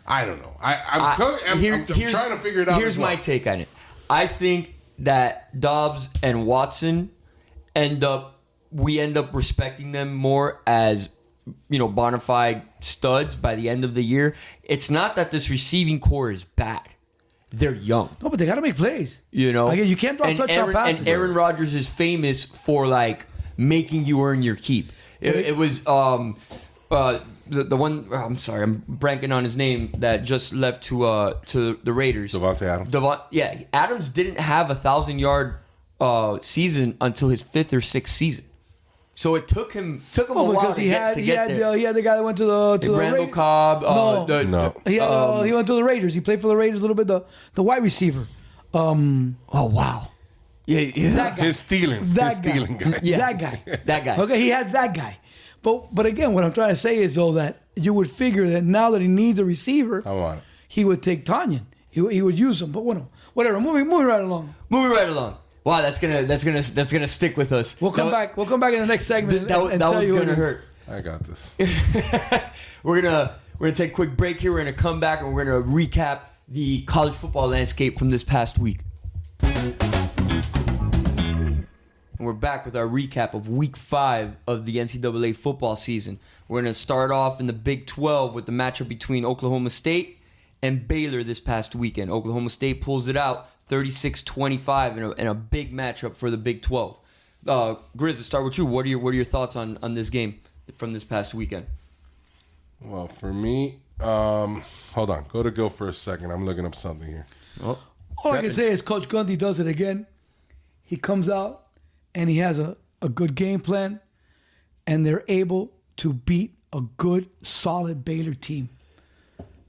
I don't know. I'm trying to figure it out. Here's my take on it. I think that Dobbs and Watson we end up respecting them more as, bona fide studs by the end of the year. It's not that this receiving core is bad. They're young. No, but they got to make plays. Again, you can't drop touchdown passes. And Aaron Rodgers is famous for making you earn your keep. It was the one. I'm sorry, I'm blanking on his name that just left to the Raiders. Devontae Adams. Adams didn't have 1,000-yard season until his 5th or 6th season. So it took him a while because to get there. he had the guy that went to the Randall Raiders. Cobb. No. He went to the Raiders. He played for the Raiders a little bit. The wide receiver. Oh wow. Yeah. That guy. His stealing guy. Yeah. That guy. Okay, he had that guy. But again, what I'm trying to say is though that you would figure that now that he needs a receiver, I want it. he would take Tanyan. He would use him. But whatever. Moving right along. Wow, that's gonna stick with us. We'll come back in the next segment. That and tell one's you gonna hurt. I got this. We're gonna take a quick break here. We're gonna come back and we're gonna recap the college football landscape from this past week. And we're back with our recap of Week 5 of the NCAA football season. We're gonna start off in the Big 12 with the matchup between Oklahoma State and Baylor this past weekend. Oklahoma State pulls it out 36-25 in a big matchup for the Big 12. Grizz, let's start with you. What are your thoughts on this game from this past weekend? Well, for me, hold on. Go for a second. I'm looking up something here. All I can say is Coach Gundy does it again. He comes out and he has a good game plan, and they're able to beat a good, solid Baylor team.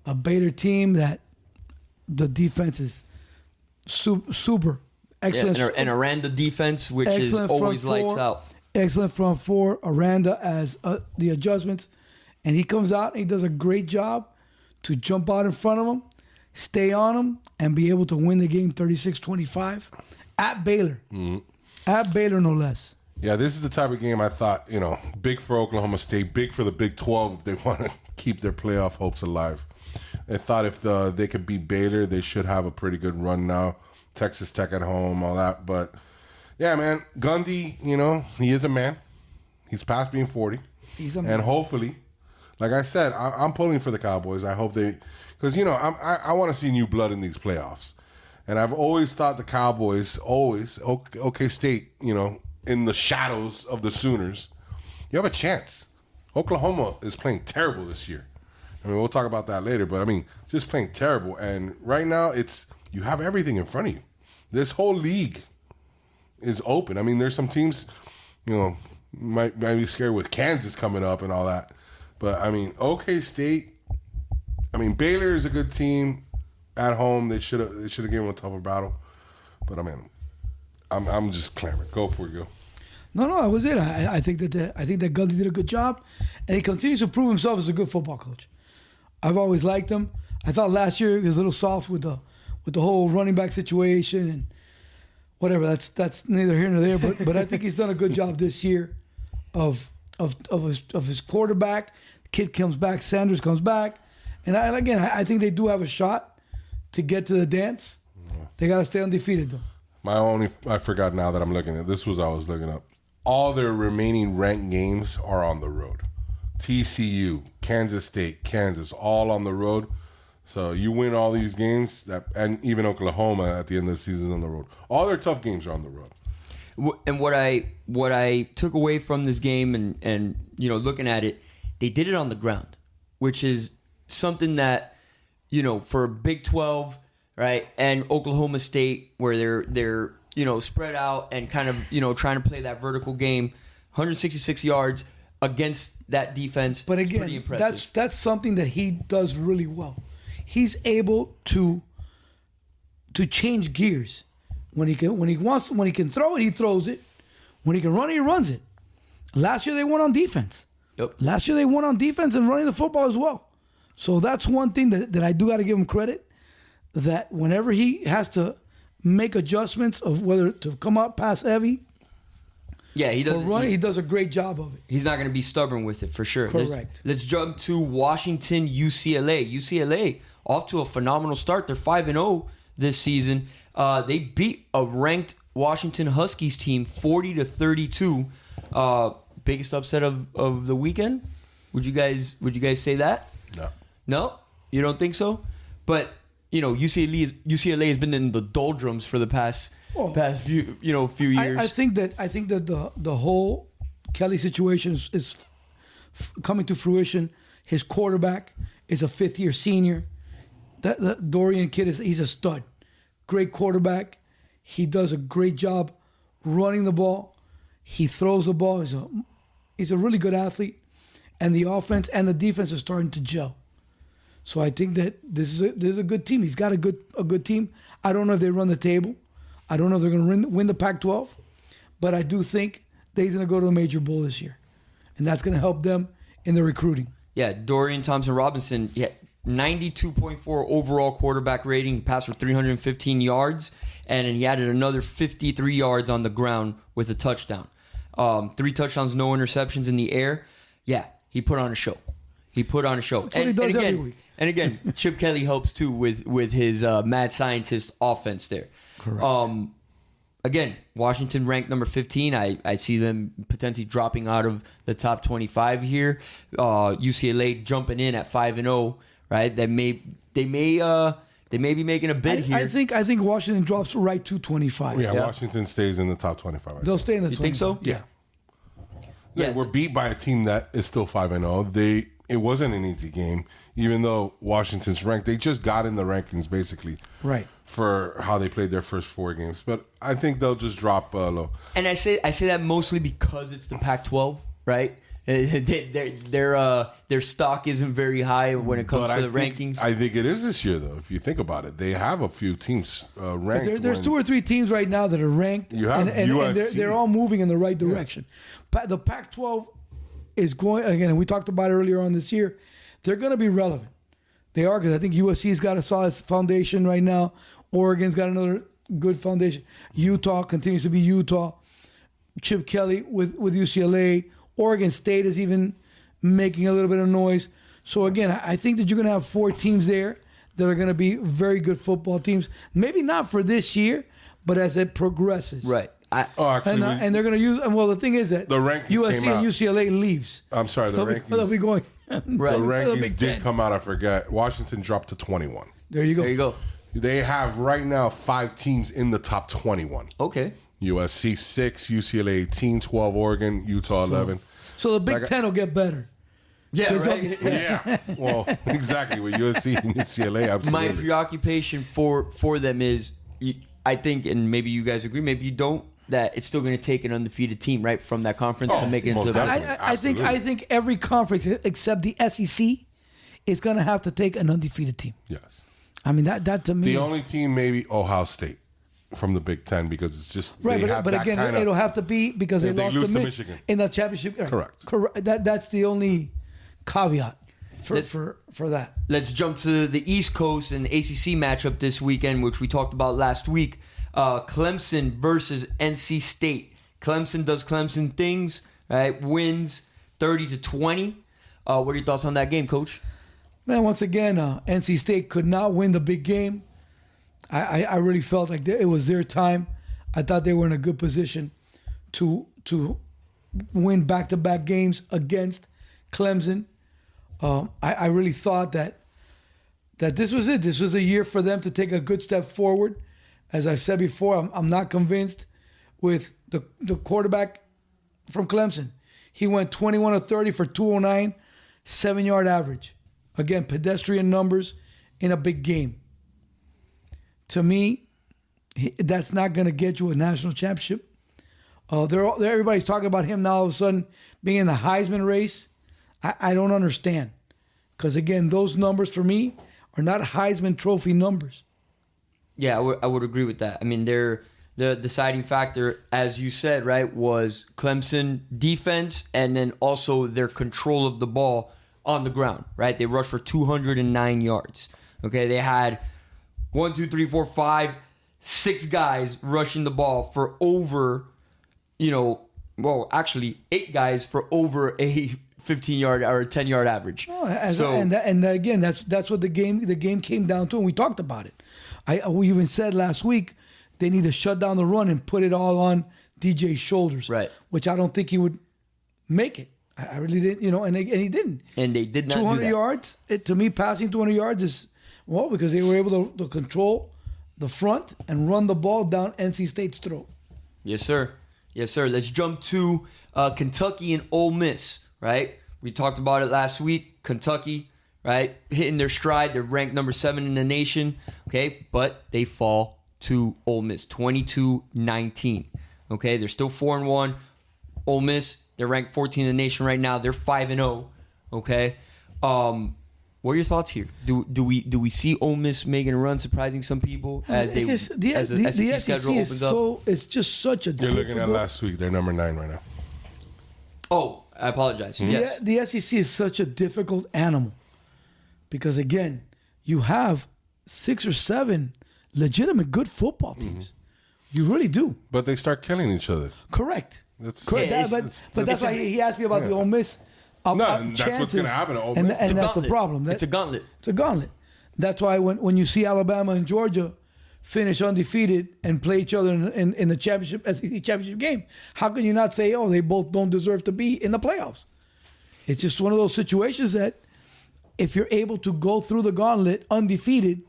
A Baylor team that the defense is super excellent. Yeah, and Aranda defense, which is always lights out. Excellent front four. Aranda as the adjustments, and he comes out and he does a great job to jump out in front of him, stay on him, and be able to win the game 36-25 at Baylor. Mm-hmm. At Baylor, no less. Yeah, this is the type of game I thought, big for Oklahoma State, big for the Big 12 if they want to keep their playoff hopes alive. I thought if they could beat Baylor, they should have a pretty good run now. Texas Tech at home, all that. But, yeah, man, Gundy, he is a man. He's past being 40. He's a man. And hopefully, like I said, I'm pulling for the Cowboys. I hope they – because, I want to see new blood in these playoffs. And I've always thought the Cowboys, OK State, in the shadows of the Sooners, you have a chance. Oklahoma is playing terrible this year. I mean, we'll talk about that later, but just playing terrible. And right now, you have everything in front of you. This whole league is open. I mean, there's some teams, might be scared with Kansas coming up and all that. But OK State. Baylor is a good team at home. They should have given them a tougher battle. But I'm just clamoring. Go for it, go. No, that was it. I think that Gundy did a good job, and he continues to prove himself as a good football coach. I've always liked him. I thought last year he was a little soft with the whole running back situation and whatever. That's neither here nor there. But I think he's done a good job this year of his quarterback. The kid comes back. Sanders comes back, and I think they do have a shot to get to the dance. They got to stay undefeated though. I forgot now that I'm looking at this. I was looking up. All their remaining ranked games are on the road. TCU, Kansas State, Kansas, all on the road. So you win all these games, and even Oklahoma at the end of the season is on the road. All their tough games are on the road. And what I took away from this game and looking at it, they did it on the ground, which is something that for Big 12, right, and Oklahoma State, where they're spread out and kind of trying to play that vertical game, 166 yards against that defense. But again, pretty impressive. That's something that he does really well. He's able to change gears. When he can throw it, he throws it. When he can run it, he runs it. Last year they won on defense. Yep. Last year they won on defense and running the football as well. So that's one thing that I do got to give him credit, that whenever he has to make adjustments of whether to come out pass heavy, he does. He does a great job of it. He's not going to be stubborn with it for sure. Correct. Let's jump to Washington, UCLA. UCLA off to a phenomenal start. They're 5-0 this season. They beat a ranked Washington Huskies team 40-32. Biggest upset of the weekend. Would you guys say that? No, you don't think so? But UCLA has been in the doldrums for the past few years. I think that the whole Kelly situation is coming to fruition. His quarterback is a 5th-year senior. That Dorian kid he's a stud. Great quarterback. He does a great job running the ball. He throws the ball. He's He's a really good athlete, and the offense and the defense are starting to gel. So I think that this is a good team. He's got a good team. I don't know if they run the table. I don't know if they're going to win the Pac-12, but I do think that he's going to go to a major bowl this year, and that's going to help them in the recruiting. Yeah, Dorian Thompson-Robinson, 92.4 overall quarterback rating. He passed for 315 yards, and then he added another 53 yards on the ground with a touchdown. 3 touchdowns, no interceptions in the air. Yeah, he put on a show. That's what he does every week. And again, Chip Kelly helps too with his mad scientist offense there. Correct. Again, Washington ranked number 15. I see them potentially dropping out of the top 25 here. UCLA jumping in at 5-0, right? They may be making a bid here. I think Washington drops right to 25. Yeah, Washington stays in the top 25. They'll stay in the 25. You think so? Yeah. Yeah. We're beat by a team that is still 5-0. It wasn't an easy game, even though Washington's ranked. They just got in the rankings, basically. Right. For how they played their first 4 games. But I think they'll just drop low. And I say that mostly because it's the Pac-12, right? Their stock isn't very high when it comes to the rankings. I think it is this year, though. If you think about it, they have a few teams ranked. There's 2 or 3 teams right now that are ranked. You have and USC. they're all moving in the right direction. The Pac-12 is going, again, and we talked about it earlier on this year, they're going to be relevant. They are, because I think USC's got a solid foundation right now. Oregon's got another good foundation. Utah continues to be Utah. Chip Kelly with UCLA. Oregon State is even making a little bit of noise. So, again, I think that you're going to have 4 teams there that are going to be very good football teams. Maybe not for this year, but as it progresses. Right. And they're going to use. Well, the thing is that the rankings USC came out. and UCLA leaves. I'm sorry, the rankings. They'll be going. Right. The rankings did come out. I forget. Washington dropped to 21. There you go. They have right now 5 teams in the top 21. Okay. USC 6, UCLA 18, 12 Oregon, Utah 11. So the Big Ten will get better. Yeah, right. Yeah. Well, exactly. With USC and UCLA, absolutely. My preoccupation for them is, I think, and maybe you guys agree, maybe you don't, that it's still going to take an undefeated team, right, from that conference to make it into the. I think every conference except the SEC is going to have to take an undefeated team. Yes. I mean that to me. The only team maybe Ohio State from the Big Ten, because it's just right. But again, it'll have to be because they lost to Michigan in the championship. Correct. That's the only caveat for that. Let's jump to the East Coast and ACC matchup this weekend, which we talked about last week. Clemson versus NC State. Clemson does Clemson things, right? Wins 30-20. What are your thoughts on that game, Coach? Man, once again, NC State could not win the big game. I really felt like it was their time. I thought they were in a good position to win back-to-back games against Clemson. I really thought that this was it. This was a year for them to take a good step forward. As I've said before, I'm not convinced with the quarterback from Clemson. He went 21 of 30 for 209, 7-yard average. Again, pedestrian numbers in a big game. To me, that's not going to get you a national championship. Everybody's talking about him now all of a sudden being in the Heisman race. I don't understand. Because, again, those numbers for me are not Heisman Trophy numbers. Yeah, I would agree with that. I mean, the deciding factor, as you said, right, was Clemson defense and then also their control of the ball on the ground, right? They rushed for 209 yards. Okay, they had 6 guys rushing the ball for over, 8 guys for over a 15-yard or a 10-yard average. Again, that's what the game came down to, and we talked about it. We even said last week they need to shut down the run and put it all on DJ's shoulders, right? Which I don't think he would make it. I really didn't, and he didn't. And they did not 200 do that. yards. To me, passing 200 yards is because they were able to control the front and run the ball down NC State's throat. Yes, sir. Let's jump to Kentucky and Ole Miss. Right, we talked about it last week. Kentucky, right, hitting their stride. They're ranked number 7 in the nation. Okay, but they fall to Ole Miss, 22-19. Okay, they're still 4-1. Ole Miss, They're ranked 14 in the nation right now. They're 5-0. Okay. What are your thoughts here? Do we see Ole Miss making a run, surprising some people as the SEC schedule opens up? It's just such a. You're looking at last week. They're number 9 right now. Oh, I apologize. Yes, the SEC is such a difficult animal because again, you have 6 or 7 legitimate good football teams. You really do. But they start killing each other. Correct. Correct. But that's why he asked me about the Ole Miss. No, that's what's going to happen at Ole Miss. And that's the problem. It's a gauntlet. It's a gauntlet. That's why when you see Alabama and Georgia finish undefeated and play each other in the SEC championship game, how can you not say, oh, they both don't deserve to be in the playoffs? It's just one of those situations that if you're able to go through the gauntlet undefeated,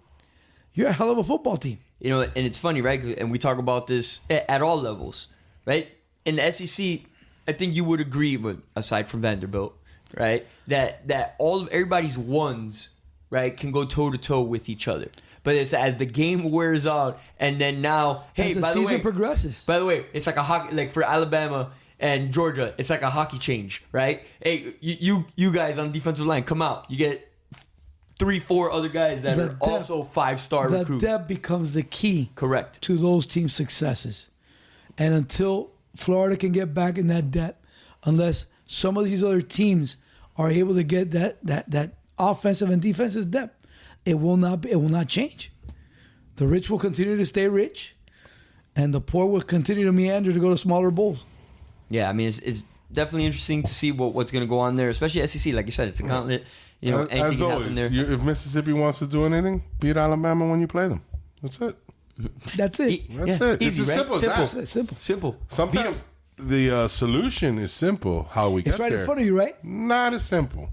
you're a hell of a football team. You know, and it's funny, right? And we talk about this at all levels, right? In the SEC, I think you would agree with, aside from Vanderbilt, right? That everybody's ones, right, can go toe to toe with each other. But it's as the game wears out, and then now, hey, as the by the season way, progresses. By the way, it's like a hockey, like for Alabama and Georgia, it's like a hockey change, right? Hey, you guys on the defensive line, come out. You get 3-4 other guys that are also 5-star recruits. The depth becomes the key, correct, to those team successes. And until Florida can get back in that depth, unless some of these other teams are able to get that offensive and defensive depth, it will not change. The rich will continue to stay rich, and the poor will continue to meander to go to smaller bowls. Yeah, I mean, it's definitely interesting to see what's going to go on there, especially SEC. Like you said, it's a gauntlet. You know, anything as can always, happen there. if Mississippi wants to do anything, beat Alabama when you play them. That's it. That's it. That's it. Easy, it's as right? simple as that. Simple. Sometimes the solution is simple. How we get It's right there. in front of you, right? Not as simple,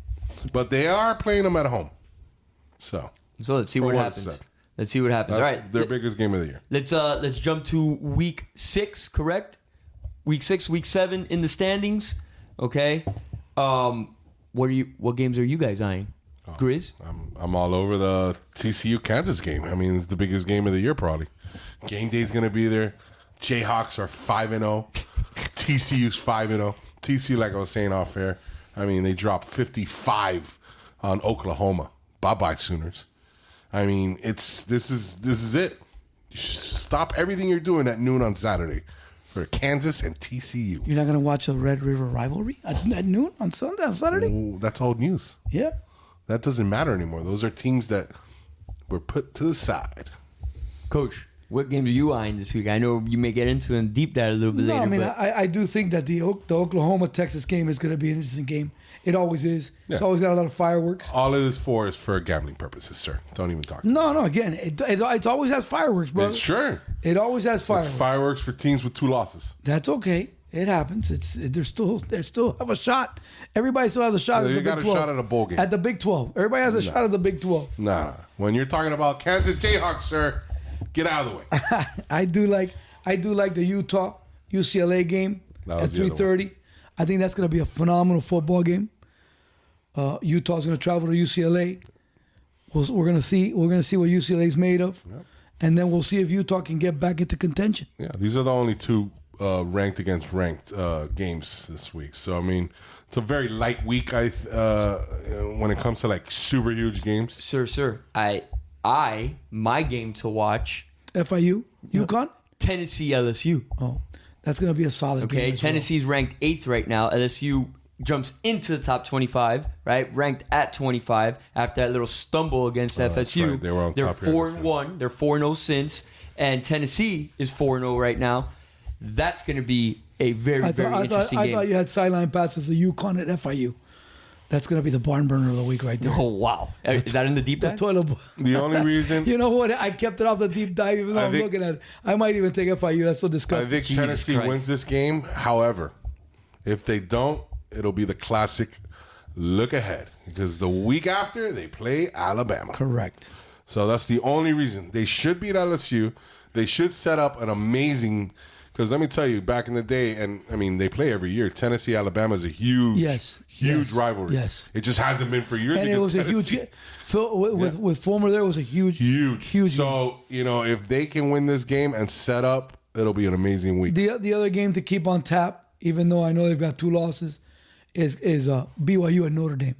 but they are playing them at home. So let's see what happens. Let's see what happens. That's all right, their biggest game of the year. Let's jump to week 6. Correct. Week 6, week 7 in the standings. Okay. What games are you guys eyeing? Grizz? I'm all over the TCU Kansas game. I mean, it's the biggest game of the year probably. Game day's going to be there. Jayhawks are 5-0. TCU's 5-0. TCU, like I was saying off air, I mean, they dropped 55 on Oklahoma. Bye-bye, Sooners. I mean, this is it. Stop everything you're doing at noon on Saturday for Kansas and TCU. You're not going to watch the Red River rivalry at noon on Saturday? Ooh, that's old news. Yeah. That doesn't matter anymore. Those are teams that were put to the side. Coach, what games are you eyeing this week? I know you may get into and deep that a little bit later. I mean, but I do think that the Oklahoma-Texas game is going to be an interesting game. It always is. Yeah. It's always got a lot of fireworks. All it is for gambling purposes, sir. Don't even talk. No. Again, it always has fireworks, bro. Sure. It always has fireworks. It's fireworks for teams with 2 losses. That's okay. It happens. They still have a shot. Everybody still has a shot at the Big 12. You got a shot at a bowl game. At the Big 12. Everybody has a shot at the Big 12. Nah. When you're talking about Kansas Jayhawks, sir, get out of the way. I do like the Utah UCLA game at 3:30. I think that's going to be a phenomenal football game. Utah's going to travel to UCLA. We're going to see what UCLA's made of, and then we'll see if Utah can get back into contention. Yeah, these are the only 2 ranked against ranked games this week. So I mean, it's a very light week. When it comes to like super huge games, sir. My game to watch. FIU, UConn, Tennessee, LSU. Oh, that's going to be a solid game. Okay, Tennessee's ranked 8th right now. LSU jumps into the top 25, right? Ranked at 25 after that little stumble against FSU. Right. They were on They're top 4-1. They're 4-0 since, and Tennessee is 4-0 right now. That's going to be a very interesting game. I thought you had sideline passes of UConn at FIU. That's going to be the barn burner of the week right there. Oh, wow. Is that in the deep dive? The toilet. The only reason... You know what? I kept it off the deep dive even though I'm looking at it. I might even take FIU. That's so disgusting. I think Tennessee wins this game. However, if they don't, it'll be the classic look ahead. Because the week after, they play Alabama. Correct. So that's the only reason. They should beat LSU. They should set up an amazing... Because let me tell you, back in the day, and I mean, they play every year. Tennessee, Alabama is a huge rivalry. Yes. It just hasn't been for years. And it was Tennessee, a huge, Phil, with Fulmer there, it was a huge. So, if they can win this game and set up, it'll be an amazing week. The other game to keep on tap even though I know they've got 2 losses, is BYU and Notre Dame.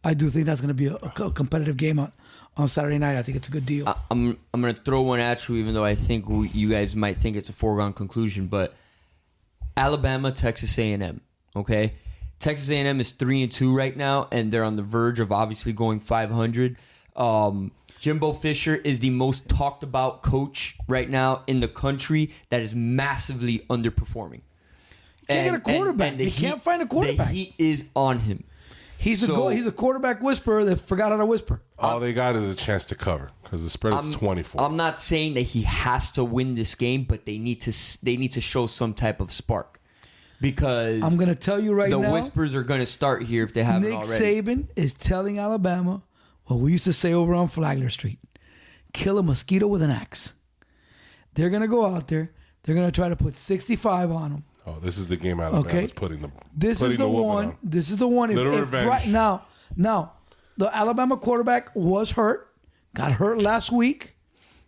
I do think that's going to be a competitive game on Saturday night. I think it's a good deal. I'm going to throw one at you, even though I think you guys might think it's a foregone conclusion. But Alabama, Texas A&M, okay? Texas A&M is 3-2 right now, and they're on the verge of obviously going 500. Jimbo Fisher is the most talked about coach right now in the country that is massively underperforming. Can't get a quarterback. They can't find a quarterback. The heat is on him. He's a quarterback whisperer that forgot how to whisper. All they got is a chance to cover because the spread is 24. I'm not saying that he has to win this game, but they need to show some type of spark. Because I'm going to tell you right now, the whispers are going to start here if they haven't already. Nick Saban is telling Alabama what we used to say over on Flagler Street: kill a mosquito with an axe. They're going to go out there. They're going to try to put 65 on them. Oh, this is the game Alabama's putting the This is the one. on. This is the one. Little revenge. Right now, the Alabama quarterback was hurt. Got hurt last week.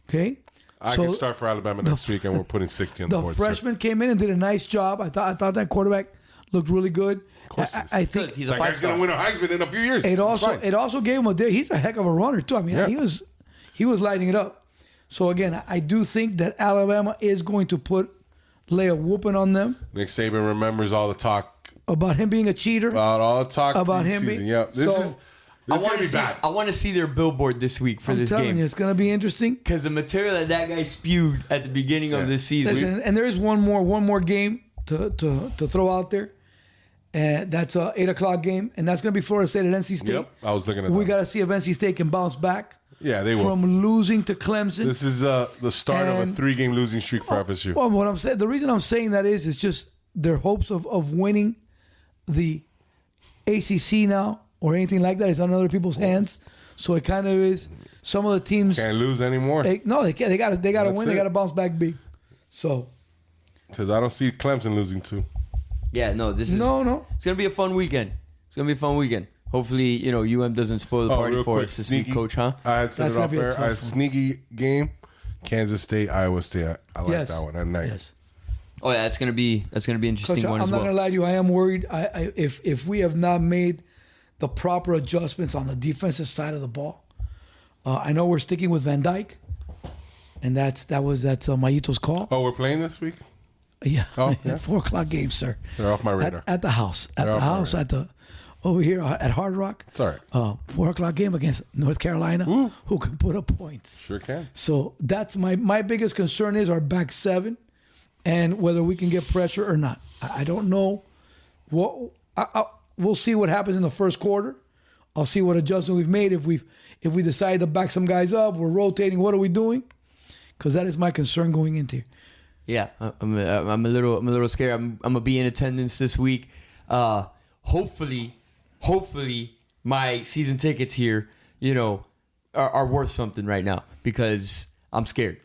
Okay. I can start for Alabama next week, and we're putting 60 on the board. The freshman came in and did a nice job. I thought that quarterback looked really good. Of course I think he's a that guy's going to win a Heisman in a few years. It also gave him a day. He's a heck of a runner too. I mean, he was lighting it up. So again, I do think that Alabama is going to lay a whooping on them. Nick Saban remembers all the talk about him being a cheater. About all the talk about him being. Yep. This is going to be bad. I want to see their billboard this week for this game. It's going to be interesting because the material that guy spewed at the beginning of this season. Listen, and there is one more game to throw out there. And that's a 8:00 game, and that's going to be Florida State at NC State. Yep, I was looking at that. We got to see if NC State can bounce back. Yeah, they will. From losing to Clemson. This is the start of a 3-game losing streak for FSU. Well, what I'm saying, the reason I'm saying that is just their hopes of winning the ACC now or anything like that is on other people's hands. So it kind of is. Some of the teams can't lose anymore. They can't. They got to win. They got to bounce back big. So because I don't see Clemson losing too. Yeah, no. This is no. It's gonna be a fun weekend. Hopefully, UM doesn't spoil the party for us this week, Coach, huh? I had said it off air. A sneaky game. Kansas State, Iowa State. I like that one at night. Yes. Oh yeah, that's gonna be an interesting Coach, one I'm as not well. gonna lie to you. I am worried. If we have not made the proper adjustments on the defensive side of the ball, I know we're sticking with Van Dyke, and that's Mayito's call. Oh, we're playing this week. Yeah, oh, yeah. 4:00 game, sir. They're off my radar. At the house. Over here at Hard Rock. It's all right. 4:00 game against North Carolina, who can put up points. Sure can. So that's my biggest concern is our back seven, and whether we can get pressure or not. I don't know. We'll see what happens in the first quarter. I'll see what adjustment we've made. If we decide to back some guys up, we're rotating. What are we doing? Because that is my concern going into here. Yeah, I'm a little scared. I'm gonna be in attendance this week. Hopefully, my season tickets here, are worth something right now because I'm scared.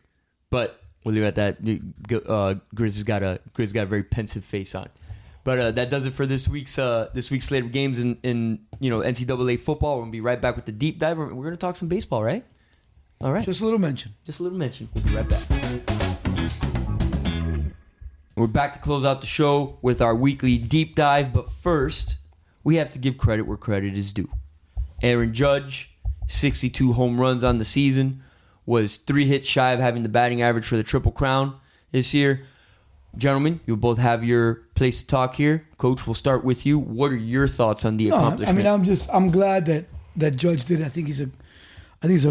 But we'll leave it at that. Grizz got a very pensive face on. But that does it for this week's slate of games in NCAA football. We're gonna be right back with the deep dive. We're gonna talk some baseball, right? All right. Just a little mention. We'll be right back. We're back to close out the show with our weekly deep dive, but first, we have to give credit where credit is due. Aaron Judge, 62 home runs on the season, was 3 hits shy of having the batting average for the Triple Crown this year. Gentlemen, you'll both have your place to talk here. Coach, we'll start with you. What are your thoughts on the accomplishment? I mean, I'm glad that Judge did it. I think he's a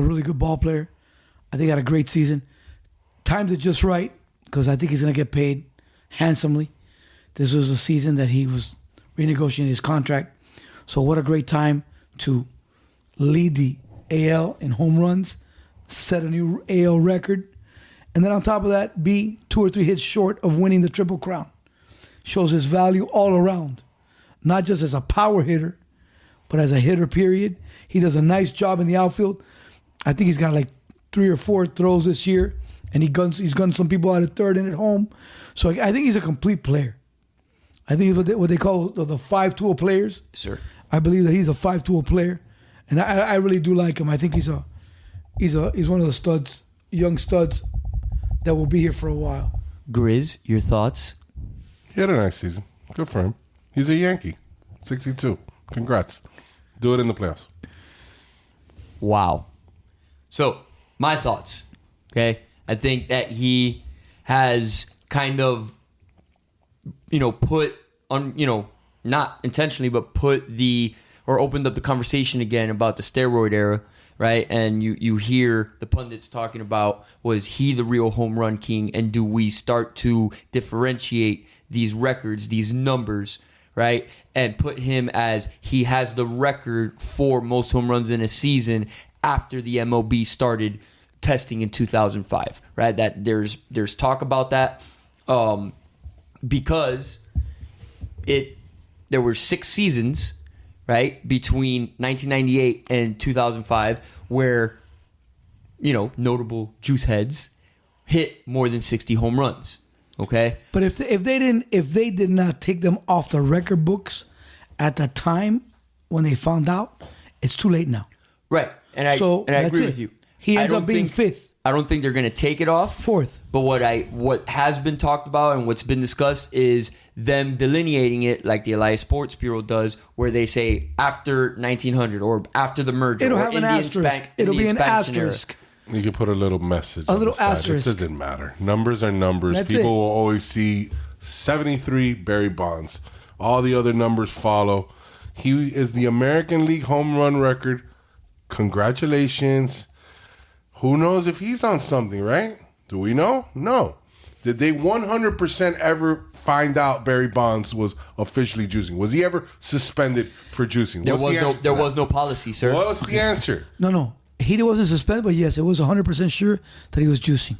really good ball player. I think he had a great season. Timed it just right because I think he's going to get paid handsomely. This was a season that he was renegotiating his contract. So what a great time to lead the AL in home runs, set a new AL record, and then on top of that, be 2 or 3 hits short of winning the Triple Crown. Shows his value all around, not just as a power hitter, but as a hitter, period. He does a nice job in the outfield. I think he's got like 3 or 4 throws this year, and he's gunned some people out at third and at home. So I think he's a complete player. I think he's what they call the 5-tool players. Sir. I believe that he's a 5-tool player, and I really do like him. I think he's one of the studs, young studs, that will be here for a while. Grizz, your thoughts? He had a nice season. Good for him. He's a Yankee. 62. Congrats. Do it in the playoffs. Wow. So, my thoughts. Okay? I think that he has kind of, put on, not intentionally, but opened up the conversation again about the steroid era, right? And you hear the pundits talking about, was he the real home run king? And do we start to differentiate these records, these numbers, right? And put him as he has the record for most home runs in a season after the MLB started testing in 2005, right? That there's talk about that because there were 6 seasons, right, between 1998 and 2005 where, notable juice heads hit more than 60 home runs. Okay, but if they did not take them off the record books at the time when they found out, it's too late now. Right, and I agree with you. He ends up being 5th. I don't think they're going to take it off 4th. But what has been talked about and what's been discussed is them delineating it like the Elias Sports Bureau does, where they say after 1900 or after the merger. It'll or have an asterisk. It'll be an asterisk. You can put a little message. A little asterisk. It doesn't matter. Numbers are numbers. That's People it. will always see 73 Barry Bonds. All the other numbers follow. He is the American League home run record. Congratulations. Who knows if he's on something, right? Do we know? No. Did they 100% ever find out Barry Bonds was officially juicing? Was he ever suspended for juicing? There was no policy, sir. What's the answer? No. He wasn't suspended, but yes, it was 100% sure that he was juicing.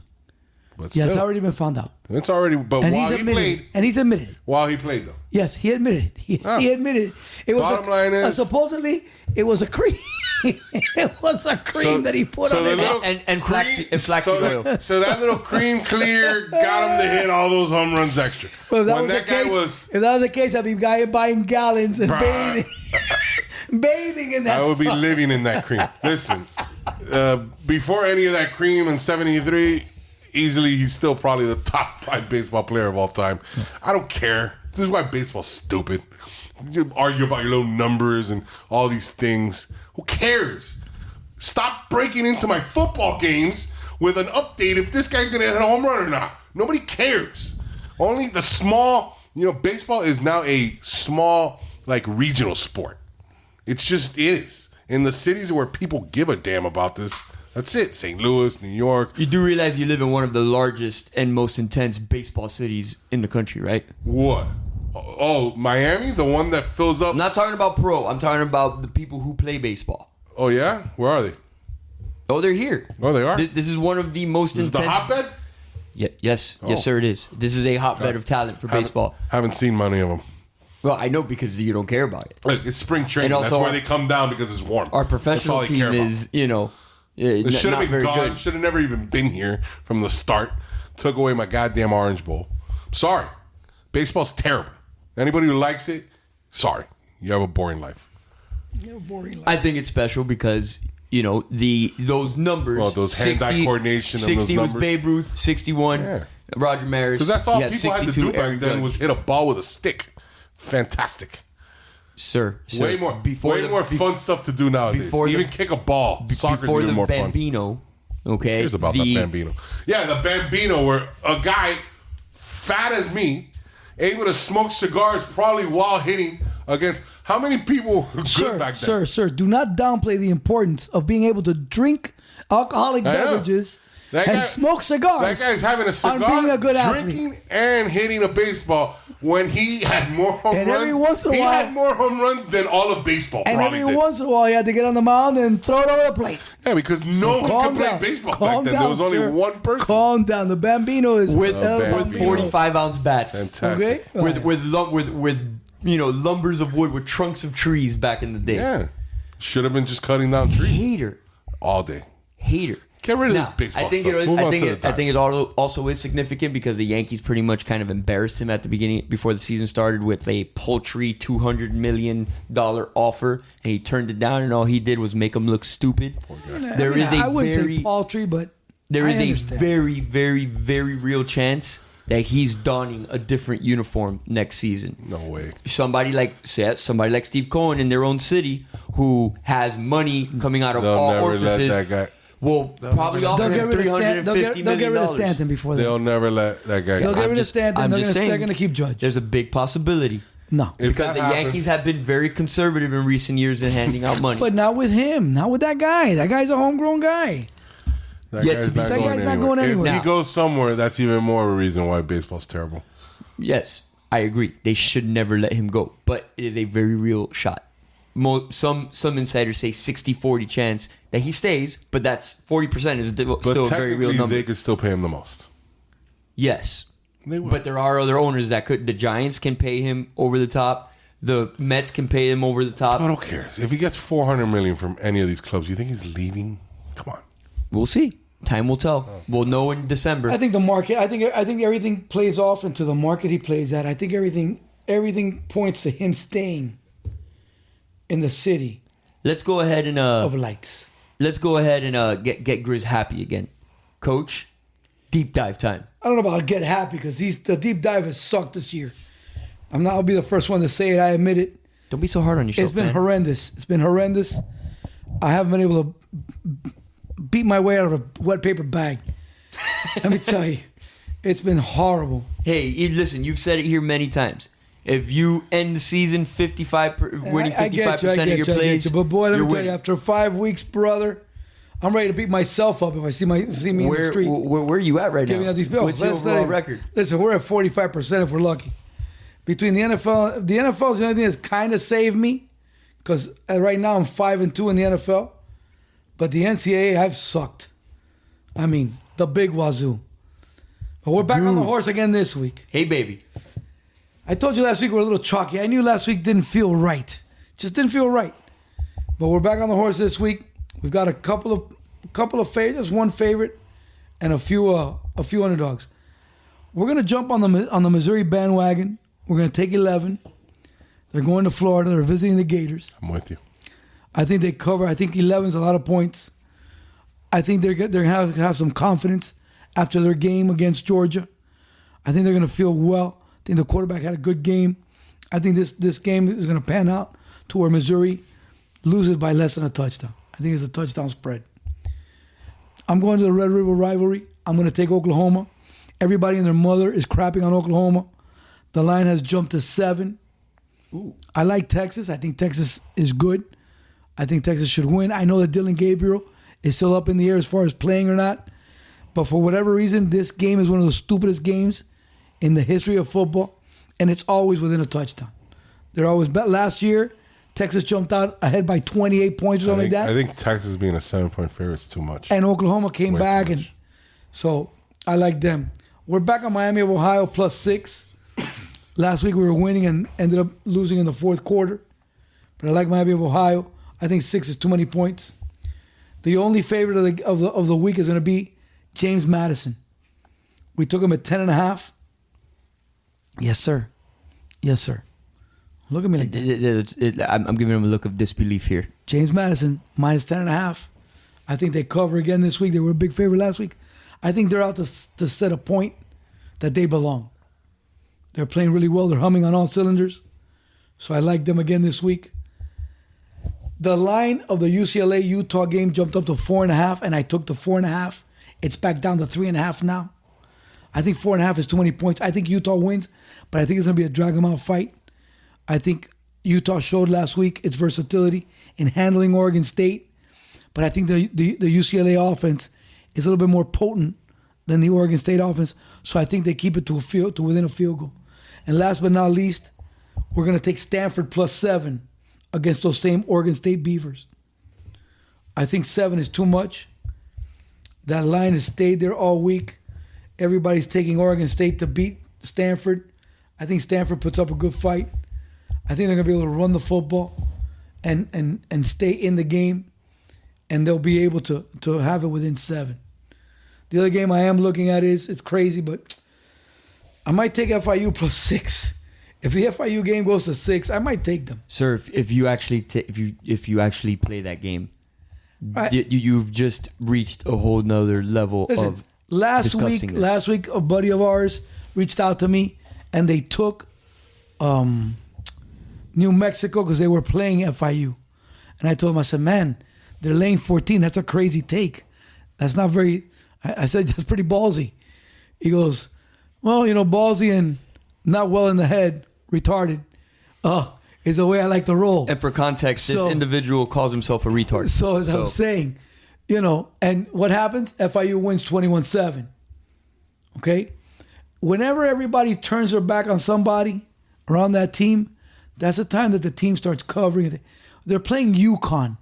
But Yeah, it's still, already been found out. it's already. But And while he's he admitted played, it. And he's admitted it. while he played though. Yes, he admitted it. He admitted it. It was Bottom line is- supposedly it was a cream. It was a cream that he put on it. And flaxseed oil. So that little cream clear got him to hit all those home runs extra. Well, if that When was that the guy case, was, if that was the case, I'd be buying gallons and Bruh. bathing in that. I would be stuff. living in that cream. Listen, before any of that cream in '73, easily he's still probably the top 5 baseball player of all time. I don't care. This is why baseball's stupid. You argue about your little numbers and all these things. Who cares? Stop breaking into my football games with an update if this guy's going to hit a home run or not. Nobody cares. Only the small, baseball is now a small, regional sport. It's just is. In the cities where people give a damn about this, that's it. St. Louis, New York. You do realize you live in one of the largest and most intense baseball cities in the country, right? What? Oh, Miami? The one that fills up? I'm not talking about pro. I'm talking about the people who play baseball. Oh, yeah? Where are they? Oh, they're here. Oh, they are? This is one of the most This is intense. the hotbed? Yes, Oh. Yes, sir, it is. This is a hotbed of talent for baseball. Haven't seen many of them. Well, I know because you don't care about it. Look, it's spring training. And also That's why they come down because it's warm. Our That's all professional they team care about. is, It should not have been very gone. good. Should have never even been here from the start. Took away my goddamn Orange Bowl. Sorry. Baseball's terrible. Anybody who likes it, sorry. You have a boring life. I think it's special because those numbers. Well, those hand-eye coordination and 60 those was numbers. Babe Ruth, 61 Yeah. Roger Maris. Because that's all you people had to 62 do back Aaron then Judge. was hit a ball with a stick. Fantastic. Sir, Way more fun stuff to do nowadays. before Even the- kick a ball. Soccer's before even the more fun. Bambino. Okay, Here's about the Bambino. Yeah, the Bambino, where a guy fat as me, able to smoke cigars probably while hitting against how many people were good back then? Sir, do not downplay the importance of being able to drink alcoholic I know. beverages That and guy- smoke cigars. That guy's having a cigar, on being a good drinking, athlete. and hitting a baseball when he had more home And runs. every once in a he while- had more home runs than all of baseball And probably every did. once in a while, you had to get on the mound and throw it over the plate. Yeah, because no one Calm could play down. baseball Calm back then. down, There was only sir. one person. Calm down. The Bambino is with El Bambino. 45-ounce bats. Fantastic. Okay. With lumbers of wood with trunks of trees back in the day. Yeah. Should have been just cutting down trees Hater. all day. Get rid of this baseball I think stuff. Move on to the I think it also is significant because the Yankees pretty much kind of embarrassed him at the beginning before the season started with a paltry $200 million offer, and he turned it down, and all he did was make him look stupid. I wouldn't say paltry, but there I is a understand. very, very, very real chance that he's donning a different uniform next season. No way. Somebody like Steve Cohen in their own city who has money coming out of They'll all never orifices. let that guy. Will probably offer him $350 million. They'll get rid of Stanton before that. They'll never let that guy. They'll get rid of Stanton. I'm just saying, They're going to keep Judge. There's a big possibility. No. Because the Yankees have been very conservative in recent years in handing out money. But not with him. Not with that guy. That guy's a homegrown guy. That Yet guy's to be not seen. going That guy's not anywhere. going anywhere. If he Now- goes somewhere, that's even more of a reason why baseball's terrible. Yes, I agree. They should never let him go. But it is a very real shot. Some insiders say 60-40 chance that he stays, but that's 40% is But still a very real technically, number. they could still pay him the most. Yes. They would. But there are other owners that could. The Giants can pay him over the top. The Mets can pay him over the top. I don't care. If he gets $400 million from any of these clubs, you think he's leaving? Come on. We'll see. Time will tell. We'll know in December. I think the market. I think everything plays off into the market he plays at. I think everything points to him staying in the city Let's go ahead and of lights. let's go ahead and get Grizz happy again. Coach, deep dive time. I don't know about get happy because the deep dive has sucked this year. I'll be the first one to say it. I admit it. Don't be so hard on yourself. It's been man. horrendous. It's been horrendous. I haven't been able to beat my way out of a wet paper bag. Let me tell you, it's been horrible. Hey, listen. You've said it here many times. If you end the season winning 55% of your plays, but boy, let you're me tell winning. you, after 5 weeks, brother, I'm ready to beat myself up if I see me in the street. Where are you at right Giving now? out these bills. What's your overall record? Listen, we're at 45% if we're lucky. Between the NFL is the only thing that's kind of saved me because right now I'm 5-2 in the NFL, but the NCAA I've sucked. I mean, the big wazoo. But we're back on the horse again this week. Hey, baby. I told you last week we're a little chalky. I knew last week didn't feel right. Just didn't feel right. But we're back on the horse this week. We've got a couple of favorites, one favorite, and a few underdogs. We're gonna jump on the Missouri bandwagon. We're gonna take 11. They're going to Florida. They're visiting the Gators. I'm with you. I think they cover. I think 11 is a lot of points. I think they're gonna have some confidence after their game against Georgia. I think they're gonna feel well. I think the quarterback had a good game. I think this game is going to pan out to where Missouri loses by less than a touchdown. I think it's a touchdown spread. I'm going to the Red River rivalry. I'm going to take Oklahoma. Everybody and their mother is crapping on Oklahoma. The line has jumped to 7. Ooh. I like Texas. I think Texas is good. I think Texas should win. I know that Dylan Gabriel is still up in the air as far as playing or not. But for whatever reason, this game is one of the stupidest games in the history of football, and it's always within a touchdown. They're always bet. Last year, Texas jumped out ahead by 28 points or something like that. I think Texas being a 7-point favorite is too much. And Oklahoma came Way too back, much. and so I like them. We're back on Miami of Ohio +6. Last week we were winning and ended up losing in the fourth quarter. But I like Miami of Ohio. I think 6 is too many points. The only favorite of the week is going to be James Madison. We took him at 10.5. Yes, sir. Yes, sir. Look at me like that. I'm giving him a look of disbelief here. James Madison, minus 10.5. I think they cover again this week. They were a big favorite last week. I think they're out to set a point that they belong. They're playing really well. They're humming on all cylinders. So I like them again this week. The line of the UCLA-Utah game jumped up to 4.5, and I took the 4.5. It's back down to 3.5 now. I think 4.5 is too many points. I think Utah wins, but I think it's going to be a drag-them-out fight. I think Utah showed last week its versatility in handling Oregon State, but I think the UCLA offense is a little bit more potent than the Oregon State offense, so I think they keep it to within a field goal. And last but not least, we're going to take Stanford +7 against those same Oregon State Beavers. I think 7 is too much. That line has stayed there all week. Everybody's taking Oregon State to beat Stanford. I think Stanford puts up a good fight. I think they're going to be able to run the football and stay in the game, and they'll be able to have it within 7. The other game I am looking at it's crazy, but I might take FIU +6. If the FIU game goes to 6, I might take them. Sir, if you actually if you actually play that game, you've just reached a whole nother level of Last week, a buddy of ours reached out to me, and they took New Mexico because they were playing FIU. And I told him, I said, man, they're laying 14. That's a crazy take. That's not very, I said, that's pretty ballsy. He goes, well, ballsy and not well in the head, retarded, is the way I like to roll. And for context, this individual calls himself a retard. So as I was saying, and what happens? FIU wins 21-7. Okay? Whenever everybody turns their back on somebody around that team, that's the time that the team starts covering. They're playing UConn.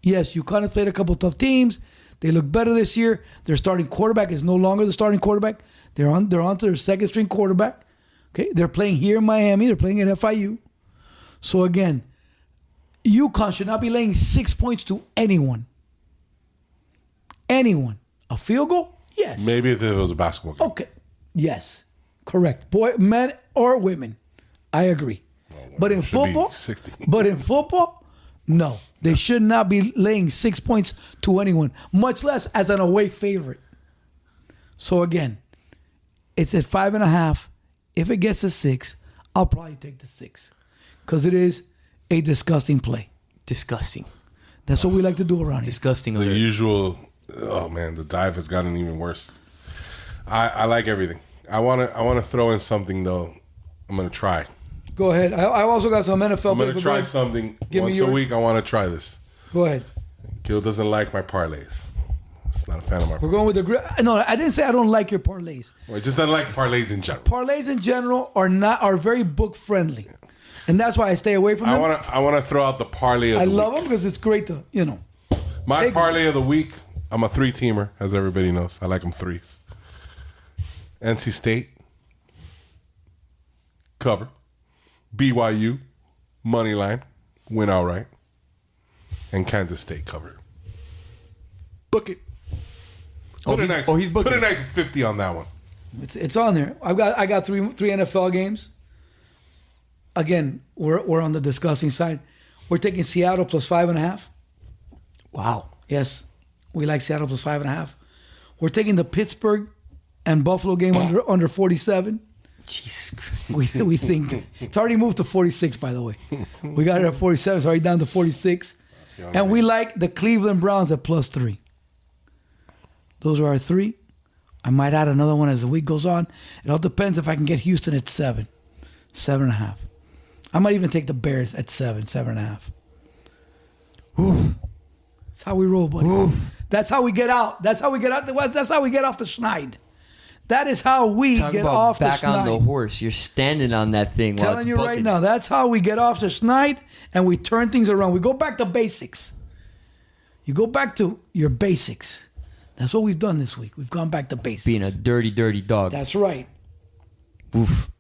Yes, UConn has played a couple tough teams. They look better this year. Their starting quarterback is no longer the starting quarterback. They're on to their second string quarterback. Okay, they're playing here in Miami. They're playing at FIU. So again, UConn should not be laying 6 points to anyone. Anyone. A field goal? Yes. Maybe if it was a basketball game. Okay. Yes. Correct. Boy, men or women. I agree. But in football, no. They should not be laying 6 points to anyone, much less as an away favorite. So again, it's at 5.5. If it gets to 6, I'll probably take the 6 because it is a disgusting play. Disgusting. That's what we like to do around here. Disgusting. The usual. Oh man, the dive has gotten even worse. I like everything. I want to throw in something though. I'm gonna try. Go ahead. I also got some NFL. I'm gonna try something once a week. I want to try this. Go ahead. Gil doesn't like my parlays. He's not a fan of my parlays. We're going with the Grizz. No, I didn't say I don't like your parlays. Well, just doesn't like parlays in general. Parlays in general are very book friendly, and that's why I stay away from them. I want to throw out the parlay of the week. I love them because it's great to My parlay of the week. I'm a 3-teamer, as everybody knows. I like them 3s. NC State cover. BYU money line, win outright, and Kansas State cover. Book it. Put a nice 50 on that one. It's on there. I got three NFL games. Again, we're on the disgusting side. We're taking Seattle plus 5.5. Wow. Yes, we like Seattle plus 5.5. We're taking the Pittsburgh and Buffalo game under 47. Jesus Christ. We think it's already moved to 46, by the way. We got it at 47. It's already down to 46. And we like the Cleveland Browns at plus 3. Those are our 3. I might add another one as the week goes on. It all depends if I can get Houston at 7, 7.5. I might even take the Bears at 7, 7.5. Oof. That's how we roll, buddy. Oof. That's how we get out. That's how we get out. That's how we get off the schneid. That is how we get off the schneid. Back on the horse. You're standing on that thing while it's telling you bucking. right now, that's how we get off the schneid and we turn things around. We go back to basics. You go back to your basics. That's what we've done this week. We've gone back to basics. Being a dirty, dirty dog. That's right. Oof.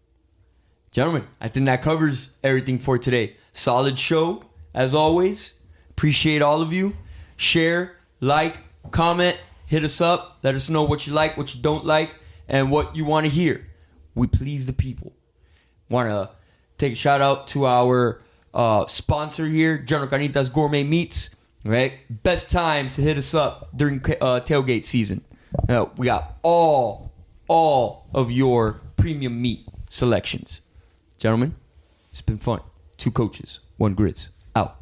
Gentlemen, I think that covers everything for today. Solid show, as always. Appreciate all of you. Share, like, comment, hit us up. Let us know what you like, what you don't like, and what you want to hear. We please the people. Want to take a shout out to our sponsor here, General Carnitas Gourmet Meats. Right, best time to hit us up during tailgate season. We got all of your premium meat selections. Gentlemen, it's been fun. 2 coaches, 1 Grizz. Out.